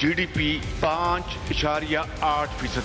GDP 5.8%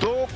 2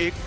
1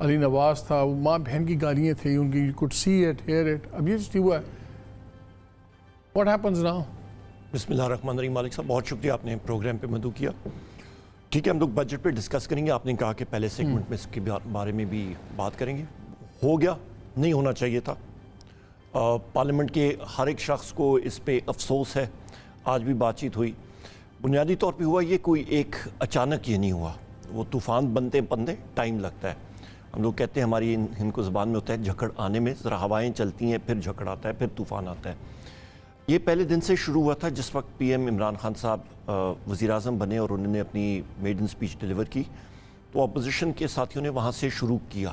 Ali Nawaz تھا, وہ ماں بہن کی گالیاں تھیں ان کی, you could see it, hear it. اب یہ چیز ہوا ہے. What happens now? بسم اللہ الرحمن الرحیم. مالک صاحب بہت شکریہ, آپ نے پروگرام پہ مدعو کیا. ٹھیک ہے, ہم لوگ بجٹ پہ ڈسکس کریں گے. آپ نے کہا کہ پہلے سیگمنٹ میں اس کے بارے میں بھی بات کریں گے. ہو گیا, نہیں ہونا چاہیے تھا. پارلیمنٹ کے ہر ایک شخص کو اس پہ افسوس ہے. آج بھی بات چیت ہوئی, بنیادی طور پہ ہوا یہ کوئی ایک اچانک یہ نہیں ہوا. وہ طوفان بنتے بنتے ٹائم لگتا ہے. ہم لوگ کہتے ہیں ہماری ہند کو زبان میں ہوتا ہے جھکڑ آنے میں, ذرا ہوائیں چلتی ہیں, پھر جھکڑ آتا ہے, پھر طوفان آتا ہے. یہ پہلے دن سے شروع ہوا تھا جس وقت پی ایم عمران خان صاحب وزیر اعظم بنے اور انہوں نے اپنی میڈن سپیچ ڈیلیور کی, تو اپوزیشن کے ساتھیوں نے وہاں سے شروع کیا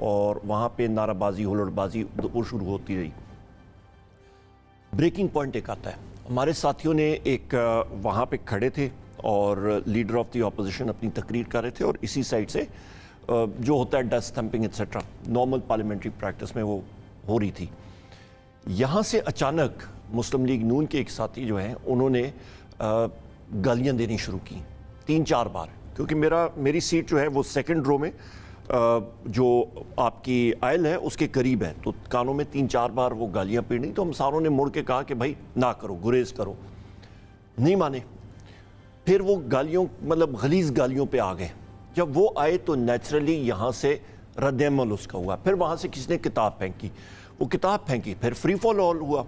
اور وہاں پہ نعرہ بازی, ہولڑ بازی وہ شروع ہوتی رہی. بریکنگ پوائنٹ ایک آتا ہے, ہمارے ساتھیوں نے ایک وہاں پہ کھڑے تھے اور لیڈر آف دی اپوزیشن اپنی تقریر کر رہے تھے, اور اسی سائڈ سے جو ہوتا ہے dust thumping etcetera normal parliamentary practice میں وہ ہو رہی تھی. یہاں سے اچانک مسلم لیگ نون کے ایک ساتھی جو ہیں انہوں نے گالیاں دینی شروع کی 3-4 بار, کیونکہ میری سیٹ جو ہے وہ سیکنڈ رو میں جو آپ کی آئل ہے اس کے قریب ہے, تو کانوں میں 3-4 بار وہ گالیاں پڑی. تو ہم ساروں نے مڑ کے کہا کہ بھائی نہ کرو, گریز کرو. نہیں مانے. پھر وہ گالیوں مطلب غلیظ گالیوں پہ آ گئے. جب وہ آئے تو نیچرلی یہاں سے رد عمل اس کا ہوا. پھر وہاں سے کسی نے کتاب پھینکی, وہ کتاب پھینکی, پھر فری فال آل ہوا.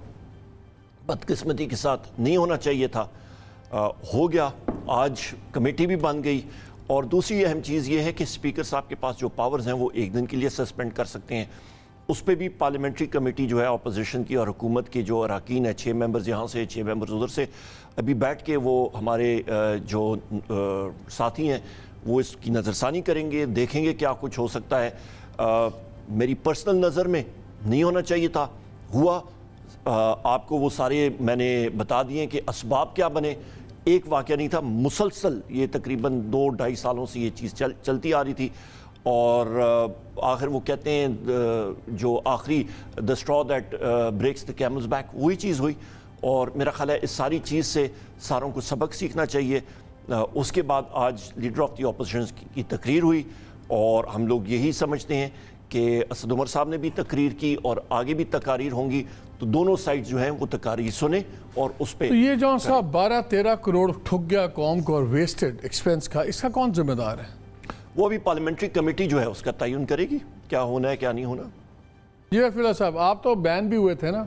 بدقسمتی کے ساتھ نہیں ہونا چاہیے تھا, ہو گیا. آج کمیٹی بھی بن گئی, اور دوسری اہم چیز یہ ہے کہ اسپیکر صاحب کے پاس جو پاورز ہیں وہ 1 دن کے لیے سسپینڈ کر سکتے ہیں. اس پہ بھی پارلیمنٹری کمیٹی جو ہے اپوزیشن کی اور حکومت کے جو اراکین ہیں, 6 ممبرز یہاں سے 6 ممبرز ادھر سے, ابھی بیٹھ کے وہ ہمارے جو ساتھی ہیں وہ اس کی نظر ثانی کریں گے, دیکھیں گے کیا کچھ ہو سکتا ہے. میری پرسنل نظر میں نہیں ہونا چاہیے تھا, ہوا. آپ کو وہ سارے میں نے بتا دیے کہ اسباب کیا بنے. ایک واقعہ نہیں تھا, مسلسل یہ تقریباً 2-2.5 سالوں سے یہ چیز چلتی آ رہی تھی, اور آخر وہ کہتے ہیں جو آخری the straw that breaks the camel's back وہی چیز ہوئی. اور میرا خیال ہے اس ساری چیز سے ساروں کو سبق سیکھنا چاہیے. اس کے بعد آج لیڈر آف دی اپوزیشن کی تقریر ہوئی, اور ہم لوگ یہی سمجھتے ہیں کہ اسد عمر صاحب نے بھی تقریر کی اور آگے بھی تقاریر ہوں گی, تو دونوں سائڈ جو ہیں وہ تقاریر سنیں اور اس پہ. تو یہ جون صاحب 12-13 کروڑ ٹھک گیا قوم کو اور ویسٹڈ ایکسپینس کا, اس کا کون ذمہ دار ہے؟ وہ ابھی پارلیمنٹری کمیٹی جو ہے اس کا تعین کرے گی کیا ہونا ہے کیا نہیں ہونا. جی رفیع اللہ صاحب, آپ تو بین بھی ہوئے تھے نا,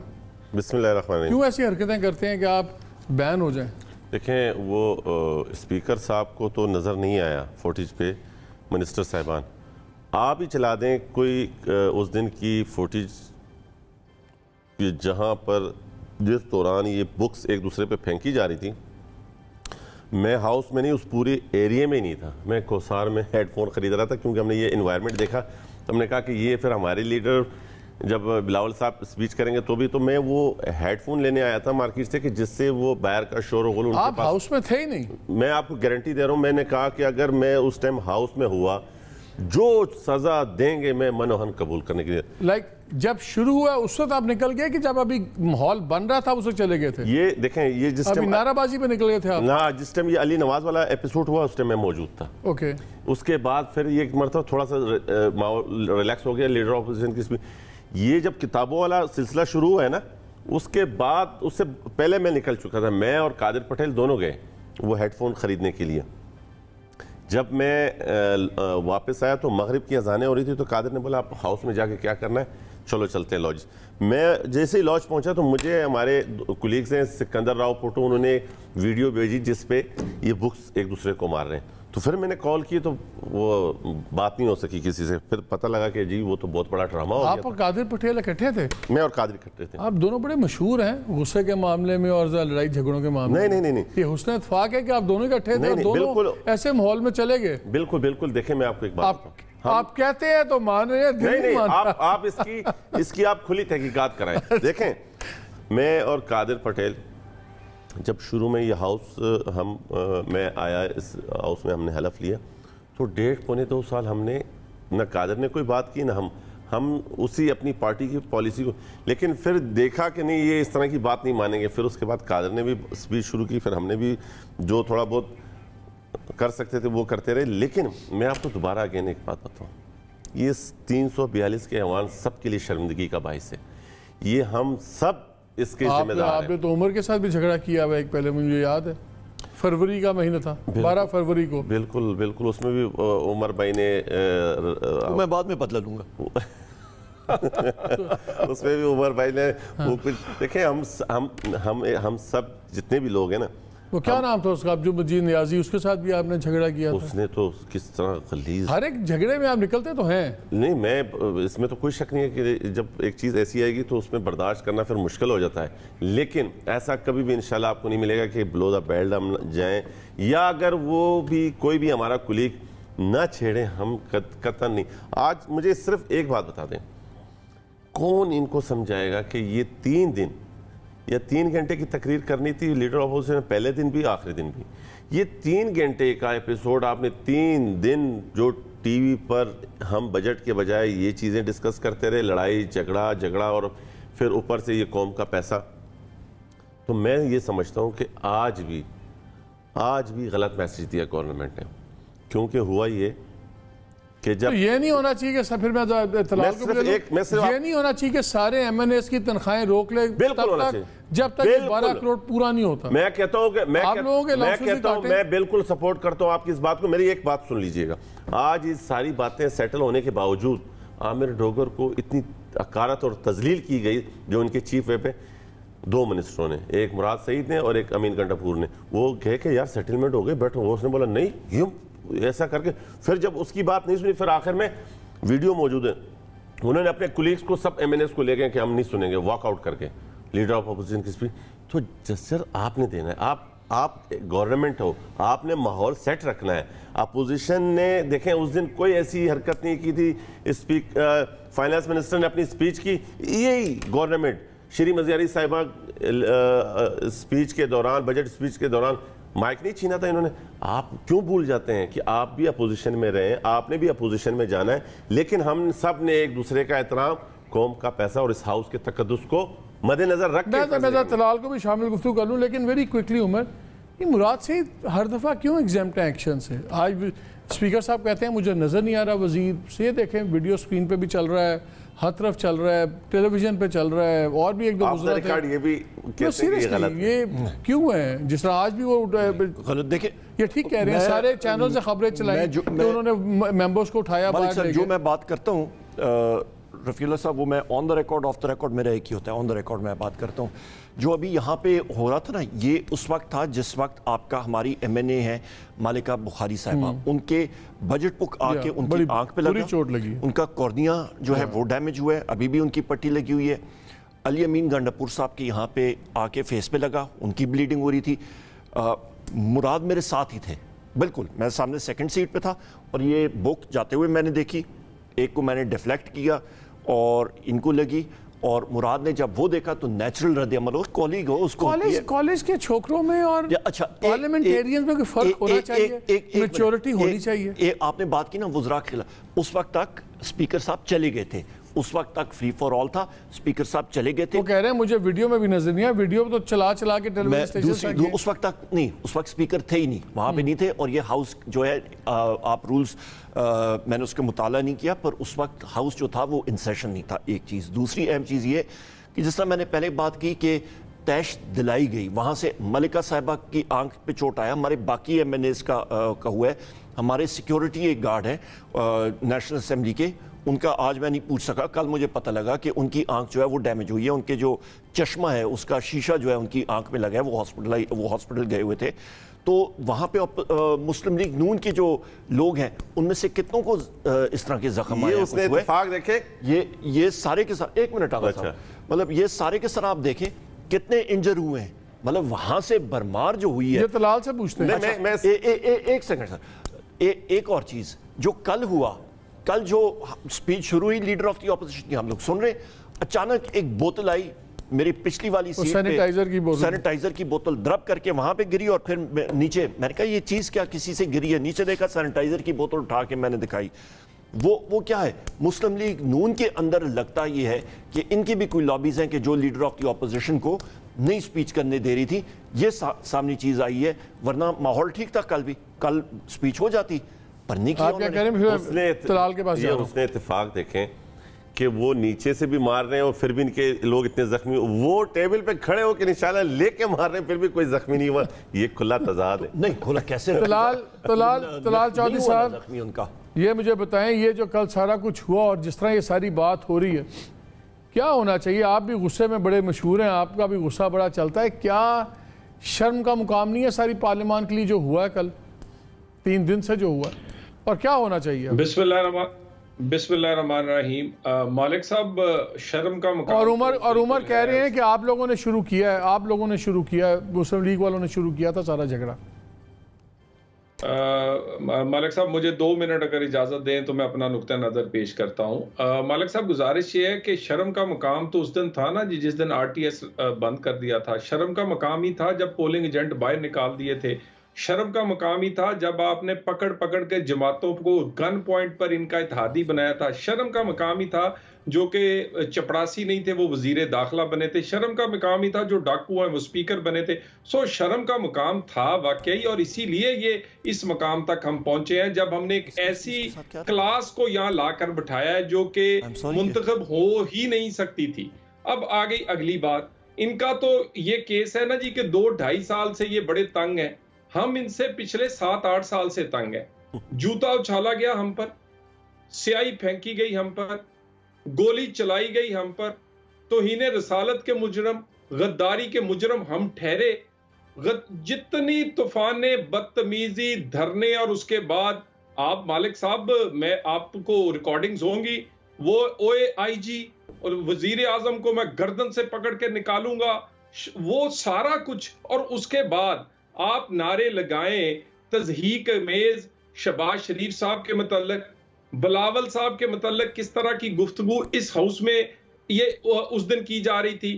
بسم اللہ الرحمن الرحیم. کیوں ایسی حرکتیں کرتے ہیں کہ آپ بین ہو جائیں؟ دیکھیں وہ اسپیکر صاحب کو تو نظر نہیں آیا فوٹیج پہ, منسٹر صاحبان آپ ہی چلا دیں کوئی اس دن کی فوٹیج جہاں پر جس دوران یہ بکس ایک دوسرے پہ پھینکی جا رہی تھی. میں ہاؤس میں نہیں, اس پورے ایریے میں نہیں تھا, میں کوسار میں ہیڈ فون خرید رہا تھا, کیونکہ ہم نے یہ انوائرمنٹ دیکھا تو ہم نے کہا کہ یہ پھر ہمارے لیڈر جب بلاول صاحب اسپیچ کریں گے تو بھی, تو میں وہ ہیڈ فون لینے آیا تھا مارکیٹ سے کہ جس سے وہ باہر کا شور و غل ان کے پاس. آپ ہاؤس میں تھے ہی نہیں. میں آپ کو گارنٹی دے رہا ہوں, میں نے کہا کہ اگر میں اس ٹائم ہاؤس میں ہوا جو سزا دیں گے میں منوہن قبول کرنے کے لیے. لائک جب شروع ہوا اس وقت آپ نکل گئے کہ جب ابھی ماحول بن رہا تھا اس وقت چلے گئے تھے؟ یہ دیکھیں, یہ جس ابھی نعرہ بازی پہ نکل گئے تھے آپ؟ نہ, جس ٹائم یہ علی نواز والا ایپیسوڈ ہوا اس ٹائم میں موجود تھا. اوکے. اس کے بعد پھر یہ ایک مرتبہ تھوڑا سا ریلیکس ہو گیا لیڈر اپوزیشن کی. یہ جب کتابوں والا سلسلہ شروع ہوا ہے نا, اس کے بعد اس سے پہلے میں نکل چکا تھا. میں اور قادر پٹیل دونوں گئے وہ ہیڈ فون خریدنے کے لیے. جب میں واپس آیا تو مغرب کی اذانیں ہو رہی تھی, تو قادر نے بولا آپ ہاؤس میں جا کے کیا کرنا ہے, چلو چلتے ہیں لاج. میں جیسے ہی لاج پہنچا تو مجھے ہمارے کولیگز ہیں سکندر راؤ پوٹو, انہوں نے ویڈیو بھیجی جس پہ یہ بکس ایک دوسرے کو مار رہے ہیں. تو پھر میں نے کال کی تو وہ بات نہیں ہو سکی کسی سے. پھر پتہ لگا کہ جی وہ تو بہت بڑا ڈرامہ ہو گیا. آپ اور قادر پٹیل اکٹھے تھے؟ میں اور قادر اکٹھے تھے. آپ دونوں بڑے مشہور ہیں غصے کے معاملے میں اور لڑائی جھگڑوں کے معاملے میں. نہیں, یہ حسن اتفاق ہے کہ آپ دونوں اکٹھے تھے اور دونوں ایسے ماحول میں چلے گئے. بالکل بالکل. دیکھیں میں آپ کو ایک بات بتاؤں, آپ کہتے ہیں تو مان رہے ہیں, نہیں, آپ اس کی آپ کھلی تحقیقات کرائیں. دیکھیں میں اور قادر پٹیل جب شروع میں یہ ہاؤس میں آیا, اس ہاؤس میں ہم نے حلف لیا, تو 1.5-2 سال ہم نے نہ قادر نے کوئی بات کی نہ ہم اسی اپنی پارٹی کی پالیسی کو. لیکن پھر دیکھا کہ نہیں یہ اس طرح کی بات نہیں مانیں گے. پھر اس کے بعد قادر نے بھی اسپیچ شروع کی, پھر ہم نے بھی جو تھوڑا بہت کر سکتے تھے وہ کرتے رہے. لیکن میں آپ کو دوبارہ اگین ایک بات بتاؤں, یہ 342 کے ایوان سب کے لیے شرمندگی کا باعث ہے. یہ ہم سب اس کے ذمہ دار ہیں. آپ نے تو عمر کے ساتھ بھی جھگڑا کیا ہوا ایک پہلے, مجھے یاد ہے, فروری کا مہینہ تھا, 12 فروری کو. بالکل بالکل, اس میں بھی عمر بھائی نے میں بعد میں بدلا لوں گا. اس میں بھی عمر بھائی نے دیکھیں, ہم سب جتنے بھی لوگ ہیں نا, وہ کیا نام تھا اس کا, عبد المجید نیازی, اس کے ساتھ بھی آپ نے جھگڑا کیا تھا. اس نے تو کس طرح غلیظ, ہر ایک جھگڑے میں آپ نکلتے تو ہیں. نہیں, میں اس میں تو کوئی شک نہیں ہے کہ جب ایک چیز ایسی آئے گی تو اس میں برداشت کرنا پھر مشکل ہو جاتا ہے, لیکن ایسا کبھی بھی انشاءاللہ آپ کو نہیں ملے گا کہ بلو دا بیلٹ ہم جائیں, یا اگر وہ بھی کوئی بھی ہمارا کلیگ نہ چھیڑیں, ہم قطعاً نہیں. آج مجھے صرف ایک بات بتا دیں, کون ان کو سمجھائے گا کہ یہ 3 دن یا 3 گھنٹے کی تقریر کرنی تھی لیڈر اپوزیشن, پہلے دن بھی آخری دن بھی, یہ 3 گھنٹے کا ایپیسوڈ آپ نے 3 دن جو ٹی وی پر ہم بجٹ کے بجائے یہ چیزیں ڈسکس کرتے رہے, لڑائی جھگڑا اور پھر اوپر سے یہ قوم کا پیسہ. تو میں یہ سمجھتا ہوں کہ آج بھی غلط میسیج دیا گورنمنٹ نے, کیونکہ ہوا یہ کہ جب یہ نہیں ہونا چاہیے کہ پھر میں طلال کو یہ نہیں ہونا چاہیے کہ سارے ایم این ایس کی تنخواہیں روک لے جب تک 12 کروڑ پورا نہیں ہوتا. میں کہتا ہوں کہ میں بالکل سپورٹ کرتا ہوں آپ کی اس بات کو. میری ایک بات سن لیجئے گا, آج یہ ساری باتیں سیٹل ہونے کے باوجود عامر ڈوگر کو اتنی حقارت اور تذلیل کی گئی, جو ان کے چیف وے پہ 2 منسٹروں نے, ایک مراد سعید نے اور ایک امین گنڈاپور نے, وہ کہے کہ یار سیٹلمنٹ ہو گئے بیٹھو, اس نے بولا نہیں یوں ایسا کر کے, پھر جب اس کی بات نہیں سنی, پھر آخر میں ویڈیو موجود ہے, انہوں نے اپنے کولیگز کو سب ایم این ایس کو لے گئے کہ ہم نہیں سنیں گے, واک آؤٹ کر کے لیڈر آف اپوزیشن کی اسپیچ. تو جسٹر آپ نے دینا ہے, آپ گورنمنٹ ہو, آپ نے ماحول سیٹ رکھنا ہے. اپوزیشن نے دیکھیں اس دن کوئی ایسی حرکت نہیں کی تھی, فائنانس منسٹر نے اپنی اسپیچ کی, یہی گورنمنٹ شری مزیاری صاحبہ اسپیچ کے دوران, بجٹ اسپیچ کے دوران مائک نہیں چھینا تھا انہوں نے. آپ کیوں بھول جاتے ہیں کہ آپ بھی اپوزیشن میں رہیں, آپ نے بھی اپوزیشن میں جانا ہے, لیکن ہم سب نے ایک دوسرے کا احترام, قوم کا پیسہ اور اس ہاؤس کے تقدس کو مد نظر رکھ کے. میں طلال کو بھی شامل گفتگو کر لوں, لیکن ویری کوئکلی عمر, یہ مراد سے ہر دفعہ کیوں ایگزیمپٹ ہیں ایکشن سے؟ آج اسپیکر صاحب کہتے ہیں مجھے نظر نہیں آ رہا وزیر سے, یہ دیکھیں ویڈیو سکرین پہ بھی چل رہا ہے, ہر طرف چل رہا ہے, ٹیلی ویژن پہ چل رہا ہے, اور بھی ایک دو وزرات ہیں. یہ بھی سیریسلی یہ کیوں ہے؟ جس طرح آج بھی وہ غلط, دیکھیں یہ ٹھیک کہہ رہے ہیں, سارے چینل سے خبریں چلائیں کہ انہوں نے ممبرز کو اٹھایا باہر. جو میں بات کرتا ہوں رفیع اللہ صاحب, وہ میں on the record off the record میرا ایک ہی ہوتا ہے, آن دا ریکارڈ میں بات کرتا ہوں. جو ابھی یہاں پہ ہو رہا تھا نا, یہ اس وقت تھا جس وقت آپ کا ہماری ایم این اے ہے مالکہ بخاری صاحبہ, ان کے بجٹ بک آ کے ان کی آنکھ پہ لگا, چوٹ لگی, ان کا کورنیا جو ہے وہ ڈیمیج ہوا ہے, ابھی بھی ان کی پٹی لگی ہوئی ہے. علی امین گنڈاپور صاحب کے یہاں پہ آ کے فیس پہ لگا, ان کی بلیڈنگ ہو رہی تھی. مراد میرے ساتھ ہی تھے بالکل, میں سامنے سیکنڈ سیٹ پہ تھا, اور یہ بک جاتے ہوئے میں نے دیکھی, ایک کو میں نے ڈیفلیکٹ کیا اور ان کو لگی, اور مراد نے جب وہ دیکھا تو نیچرل رد عمل ہو, کالج ہو اس کو, کالج کے چھوکروں میں اور پارلیمنٹیرینز میں کوئی فرق ہونا چاہیے, میچورٹی ہونی چاہیے. آپ نے بات کی نا وزراء کے خلاف, اس وقت تک اسپیکر صاحب چلے گئے تھے, اس وقت تک فری فار آل تھا, اسپیکر صاحب چلے گئے تھے. وہ کہہ رہے ہیں مجھے ویڈیو میں بھی نظر نہیں آیا, ویڈیو تو چلا کے ٹیلی ویژن اسٹیشن سے, اس وقت تک نہیں, اس وقت اسپیکر تھے ہی نہیں, وہاں پہ نہیں تھے. اور یہ ہاؤس جو ہے, آپ رولز میں نے اس کا مطالعہ نہیں کیا, پر اس وقت ہاؤس جو تھا وہ ان سیشن نہیں تھا, ایک چیز. دوسری اہم چیز یہ کہ جس طرح میں نے پہلے بات کی کہ تیش دلائی گئی, وہاں سے ملکہ صاحبہ کی آنکھ پہ چوٹ آیا, ہمارے باقی ایم این ایز کا ہوا ہے. ہمارے سیکیورٹی ایک گارڈ ہے نیشنل اسمبلی کے, ان کا آج میں نہیں پوچھ سکا, کل مجھے پتہ لگا کہ ان کی آنکھ جو ہے وہ ڈیمیج ہوئی ہے, ان کے جو چشمہ ہے اس کا شیشہ جو ہے ان کی آنکھ میں لگا ہے, وہ ہاسپٹل گئے ہوئے تھے. تو وہاں پہ مسلم لیگ نون کے جو لوگ ہیں ان میں سے کتنوں کو اس طرح کے زخم آئے ہیں؟ اتفاق دیکھیں, یہ سارے کے ساتھ, ایک منٹ آگا صاحب, مطلب یہ سارے کے ساتھ آپ دیکھیں کتنے انجر ہوئے ہیں, مطلب وہاں سے برمار جو ہوئی ہے. یہ طلال سے پوچھتے ہیں. ایک سیکنڈ سر, ایک اور چیز جو کل ہوا, کل جو سپیچ شروع ہوئی لیڈر آف دی اپوزیشن کی, ہم لوگ سن رہے, اچانک ایک بوتل آئی میری پچھلی والی سیٹ پہ, سینیٹائزر کی بوتل درب کر کے وہاں پہ گری, اور پھر نیچے میں نے کہا یہ چیز کیا کسی سے گری ہے, نیچے دیکھا سینیٹائزر کی بوتل اٹھا کے میں نے دکھائی. وہ کیا ہے, مسلم لیگ نون کے اندر لگتا یہ ہے کہ ان کی بھی کوئی لابیز ہیں کہ جو لیڈر آف دی اپوزیشن کو نہیں سپیچ کرنے دے رہی تھی, یہ سامنے چیز آئی ہے. ورنہ ماحول ٹھیک تھا, کل بھی, کل سپیچ ہو جاتی, پر نہیں کیا. آپ کیا کہہ رہے ہیں؟ طلال کے پاس جا رہا ہوں. اس نے اتفاق دیکھیں کہ وہ نیچے سے بھی مار رہے ہیں اور پھر بھی ان کے لوگ اتنے زخمی، وہ ٹیبل پہ کھڑے ہو کے نشانہ لے کے مار رہے ہیں پھر بھی کوئی زخمی نہیں ہوا. یہ کھلا تضاد ہے. نہیں کھلا کیسے؟ طلال چودھری صاحب زخمی ان کا. یہ مجھے بتائیں، یہ جو کل سارا کچھ ہوا اور جس طرح یہ ساری بات ہو رہی ہے، کیا ہونا چاہیے؟ آپ بھی غصے میں بڑے مشہور ہیں، آپ کا بھی غصہ بڑا چلتا ہے. کیا شرم کا مقام نہیں ہے ساری پارلیمان کے لیے جو ہوا ہے کل 3 دن سے جو ہوا ہے؟ اور کیا ہونا چاہیے؟ بسم اللہ الرحمن الرحیم. مالک صاحب، شرم کا مقام اور عمر کہہ رہے ہیں کہ آپ لوگوں نے شروع کیا ہے، مسلم لیگ والوں نے شروع کیا تھا سارا جھگڑا. مالک صاحب مجھے 2 منٹ اگر اجازت دیں تو میں اپنا نقطہ نظر پیش کرتا ہوں. مالک صاحب گزارش یہ ہے کہ شرم کا مقام تو اس دن تھا نا جی، جس دن RTS بند کر دیا تھا. شرم کا مقام ہی تھا جب پولنگ ایجنٹ باہر نکال دیے تھے. شرم کا مقام ہی تھا جب آپ نے پکڑ کے جماعتوں کو گن پوائنٹ پر ان کا اتحادی بنایا تھا. شرم کا مقام ہی تھا جو کہ چپڑاسی نہیں تھے وہ وزیر داخلہ بنے تھے. شرم کا مقام ہی تھا جو ڈاکو ہیں وہ سپیکر بنے تھے. شرم کا مقام تھا واقعی، اور اسی لیے یہ اس مقام تک ہم پہنچے ہیں جب ہم نے ایک ایسی کلاس کو یہاں لا کر بٹھایا ہے جو کہ منتخب ہو ہی نہیں سکتی تھی. اب آگئی اگلی بات، ان کا تو یہ کیس ہے نا جی کہ 2-2.5 سال سے یہ بڑے تنگ ہیں. ہم ان سے پچھلے 7-8 سال سے تنگ ہیں. جوتا اچھالا گیا ہم پر، سیاہی پھینکی گئی ہم پر، گولی چلائی گئی ہم پر، توہین رسالت کے مجرم، غداری کے مجرم ہم ٹھہرے. جتنی طوفان بدتمیزی، دھرنے، اور اس کے بعد آپ مالک صاحب، میں آپ کو ریکارڈنگز ہوں گی، وہ OAIG اور وزیر اعظم کو میں گردن سے پکڑ کے نکالوں گا، وہ سارا کچھ. اور اس کے بعد آپ نعرے لگائیں تضحیک میز شہباز شریف صاحب کے متعلق، بلاول صاحب کے متعلق کس طرح کی گفتگو اس ہاؤس میں یہ اس دن کی جا رہی تھی،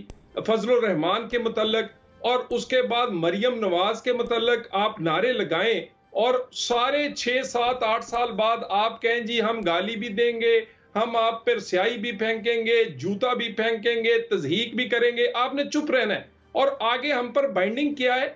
فضل الرحمان کے متعلق، اور اس کے بعد مریم نواز کے متعلق آپ نعرے لگائیں، اور سارے 6-7-8 سال بعد آپ کہیں جی ہم گالی بھی دیں گے، ہم آپ پر سیاہی بھی پھینکیں گے، جوتا بھی پھینکیں گے، تضحیک بھی کریں گے. آپ نے چپ رہنا ہے. اور آگے ہم پر بائنڈنگ کیا ہے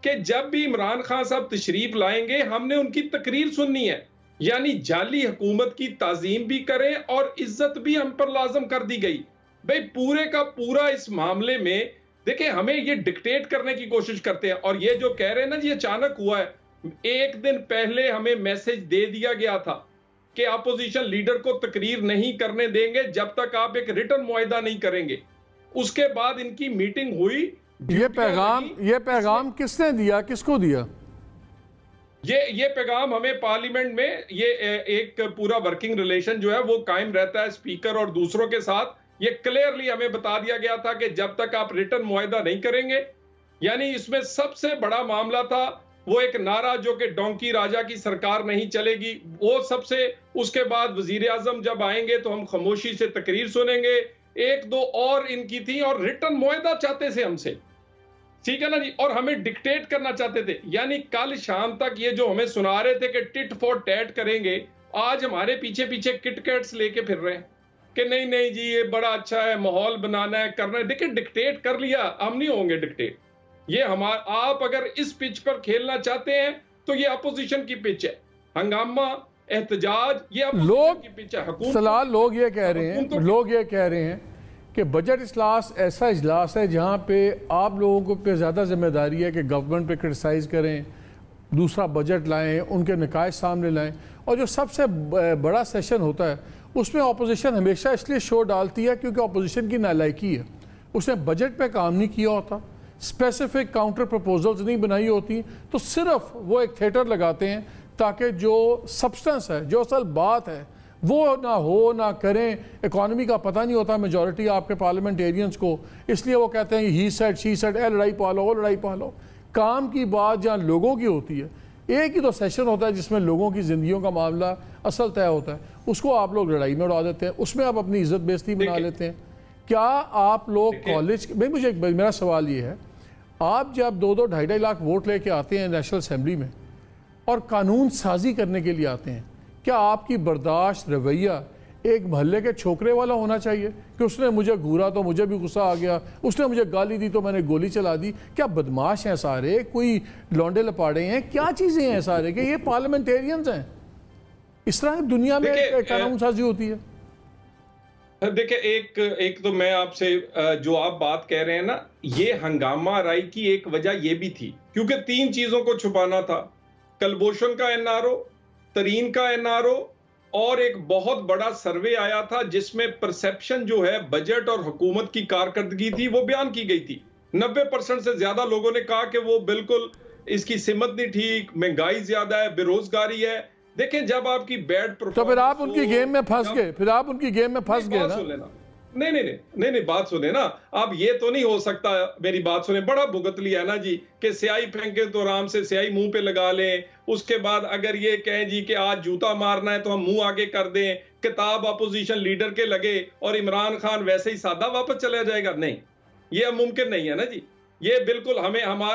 کہ جب بھی عمران خان صاحب تشریف لائیں گے ہم نے ان کی تقریر سننی ہے. یعنی جعلی حکومت کی تعظیم بھی کریں اور عزت بھی ہم پر لازم کر دی گئی. بھئی پورے کا پورا اس معاملے میں دیکھیں ہمیں یہ ڈکٹیٹ کرنے کی کوشش کرتے ہیں. اور یہ جو کہہ رہے ہیں نا جی اچانک ہوا ہے، 1 دن پہلے ہمیں میسج دے دیا گیا تھا کہ اپوزیشن لیڈر کو تقریر نہیں کرنے دیں گے جب تک آپ ایک ریٹن معاہدہ نہیں کریں گے. اس کے بعد ان کی میٹنگ ہوئی. یہ پیغام کس نے دیا، کس کو دیا؟ یہ پیغام ہمیں پارلیمنٹ میں یہ ایک پورا ورکنگ ریلیشن جو ہے وہ قائم رہتا ہے اسپیکر اور دوسروں کے ساتھ. یہ کلیئرلی ہمیں بتا دیا گیا تھا کہ جب تک آپ ریٹن معاہدہ نہیں کریں گے. یعنی اس میں سب سے بڑا معاملہ تھا وہ ایک نعرہ جو کہ ڈونکی راجا کی سرکار نہیں چلے گی، وہ سب سے. اس کے بعد وزیر اعظم جب آئیں گے تو ہم خاموشی سے تقریر سنیں گے. 1-2 اور ان کی تھی، اور ریٹن معاہدہ چاہتے تھے ہم سے، ٹھیک ہے نا جی، اور ہمیں ڈکٹیٹ کرنا چاہتے تھے. یعنی کل شام تک یہ جو ہمیں سنا رہے تھے کہ ٹٹ فور ٹیٹ کریں گے، آج ہمارے پیچھے کٹ کیٹس لے کے پھر رہے ہیں کہ نہیں جی یہ بڑا اچھا ہے، ماحول بنانا ہے، کرنا ہے. دیکھیں ڈکٹیٹ کر لیا، ہم نہیں ہوں گے ڈکٹیٹ. یہ آپ اگر اس پچ پر کھیلنا چاہتے ہیں تو یہ اپوزیشن کی پچ ہے. ہنگامہ، احتجاج، یہ اپوزیشن کی پچ ہے. حکومت لوگ یہ کہہ رہے ہیں کہ بجٹ اجلاس ایسا اجلاس ہے جہاں پہ آپ لوگوں کو پہ زیادہ ذمہ داری ہے کہ گورنمنٹ پہ کرٹیسائز کریں، دوسرا بجٹ لائیں، ان کے نقائص سامنے لائیں. اور جو سب سے بڑا سیشن ہوتا ہے اس میں اپوزیشن ہمیشہ اس لیے شور ڈالتی ہے کیونکہ اپوزیشن کی نالائکی ہے. اس نے بجٹ پہ کام نہیں کیا ہوتا، اسپیسیفک کاؤنٹر پروپوزلز نہیں بنائی ہوتی، تو صرف وہ ایک تھیٹر لگاتے ہیں تاکہ جو سبسٹنس ہے، جو اصل بات ہے وہ نہ ہو نہ کریں. اکانومی کا پتہ نہیں ہوتا میجورٹی آپ کے پارلیمنٹیرینز کو، اس لیے وہ کہتے ہیں ہی سیڈ شی سیڈ، اے لڑائی پالو وہ لڑائی پالو. کام کی بات جہاں لوگوں کی ہوتی ہے، ایک ہی تو سیشن ہوتا ہے جس میں لوگوں کی زندگیوں کا معاملہ اصل طے ہوتا ہے، اس کو آپ لوگ لڑائی میں اڑا دیتے ہیں، اس میں آپ اپنی عزت بیزتی بنا لیتے ہیں. کیا آپ لوگ کالج مجھے میرا سوال یہ ہے، آپ جب 2-2.5 لاکھ ووٹ لے کے آتے ہیں نیشنل اسمبلی میں اور قانون سازی کرنے کے لیے آتے ہیں، کیا آپ کی برداشت رویہ ایک محلے کے چھوکرے والا ہونا چاہیے کہ اس نے مجھے گھورا تو مجھے بھی غصہ آ گیا، اس نے مجھے گالی دی تو میں نے گولی چلا دی؟ کیا بدماش ہیں سارے، کوئی لونڈے لپاڑے ہیں، کیا چیزیں ہیں سارے کہ یہ پارلیمنٹیرینز ہیں؟ اس طرح دنیا میں قانون سازی ہوتی ہے؟ دیکھیں ایک تو میں آپ سے جو آپ بات کہہ رہے ہیں نا، یہ ہنگامہ آرائی کی ایک وجہ یہ بھی تھی کیونکہ 3 چیزوں کو چھپانا تھا، کلبوشن کا NRO، ترین کا NRO، اور ایک بہت بڑا سروے آیا تھا جس میں پرسیپشن جو ہے بجٹ اور حکومت کی کارکردگی تھی وہ بیان کی گئی تھی۔ 90% سے زیادہ لوگوں نے کہا کہ وہ بالکل اس کی سمت نہیں ٹھیک، مہنگائی زیادہ ہے، بے روزگاری ہے۔ دیکھیں جب آپ کی بیڈ پرفارمنس، تو پھر آپ ان کی گیم میں پھنس گئے، نا؟ نہیں بات سنیں نا، اب یہ تو نہیں ہو سکتا، میری بات سنیں، بڑا بھگت لیا ہے نا جی کہ سیاہی پھینکے تو آرام سے سیاہی منہ پہ لگا لیں، اس کے بعد اگر یہ کہیں جی کہ آج جوتا مارنا ہے تو ہم منہ آگے کر دیں، کتاب اپوزیشن لیڈر کے لگے اور عمران خان ویسے ہی سادہ واپس چلا جائے گا۔ نہیں، یہ ممکن نہیں ہے نا جی، یہ بالکل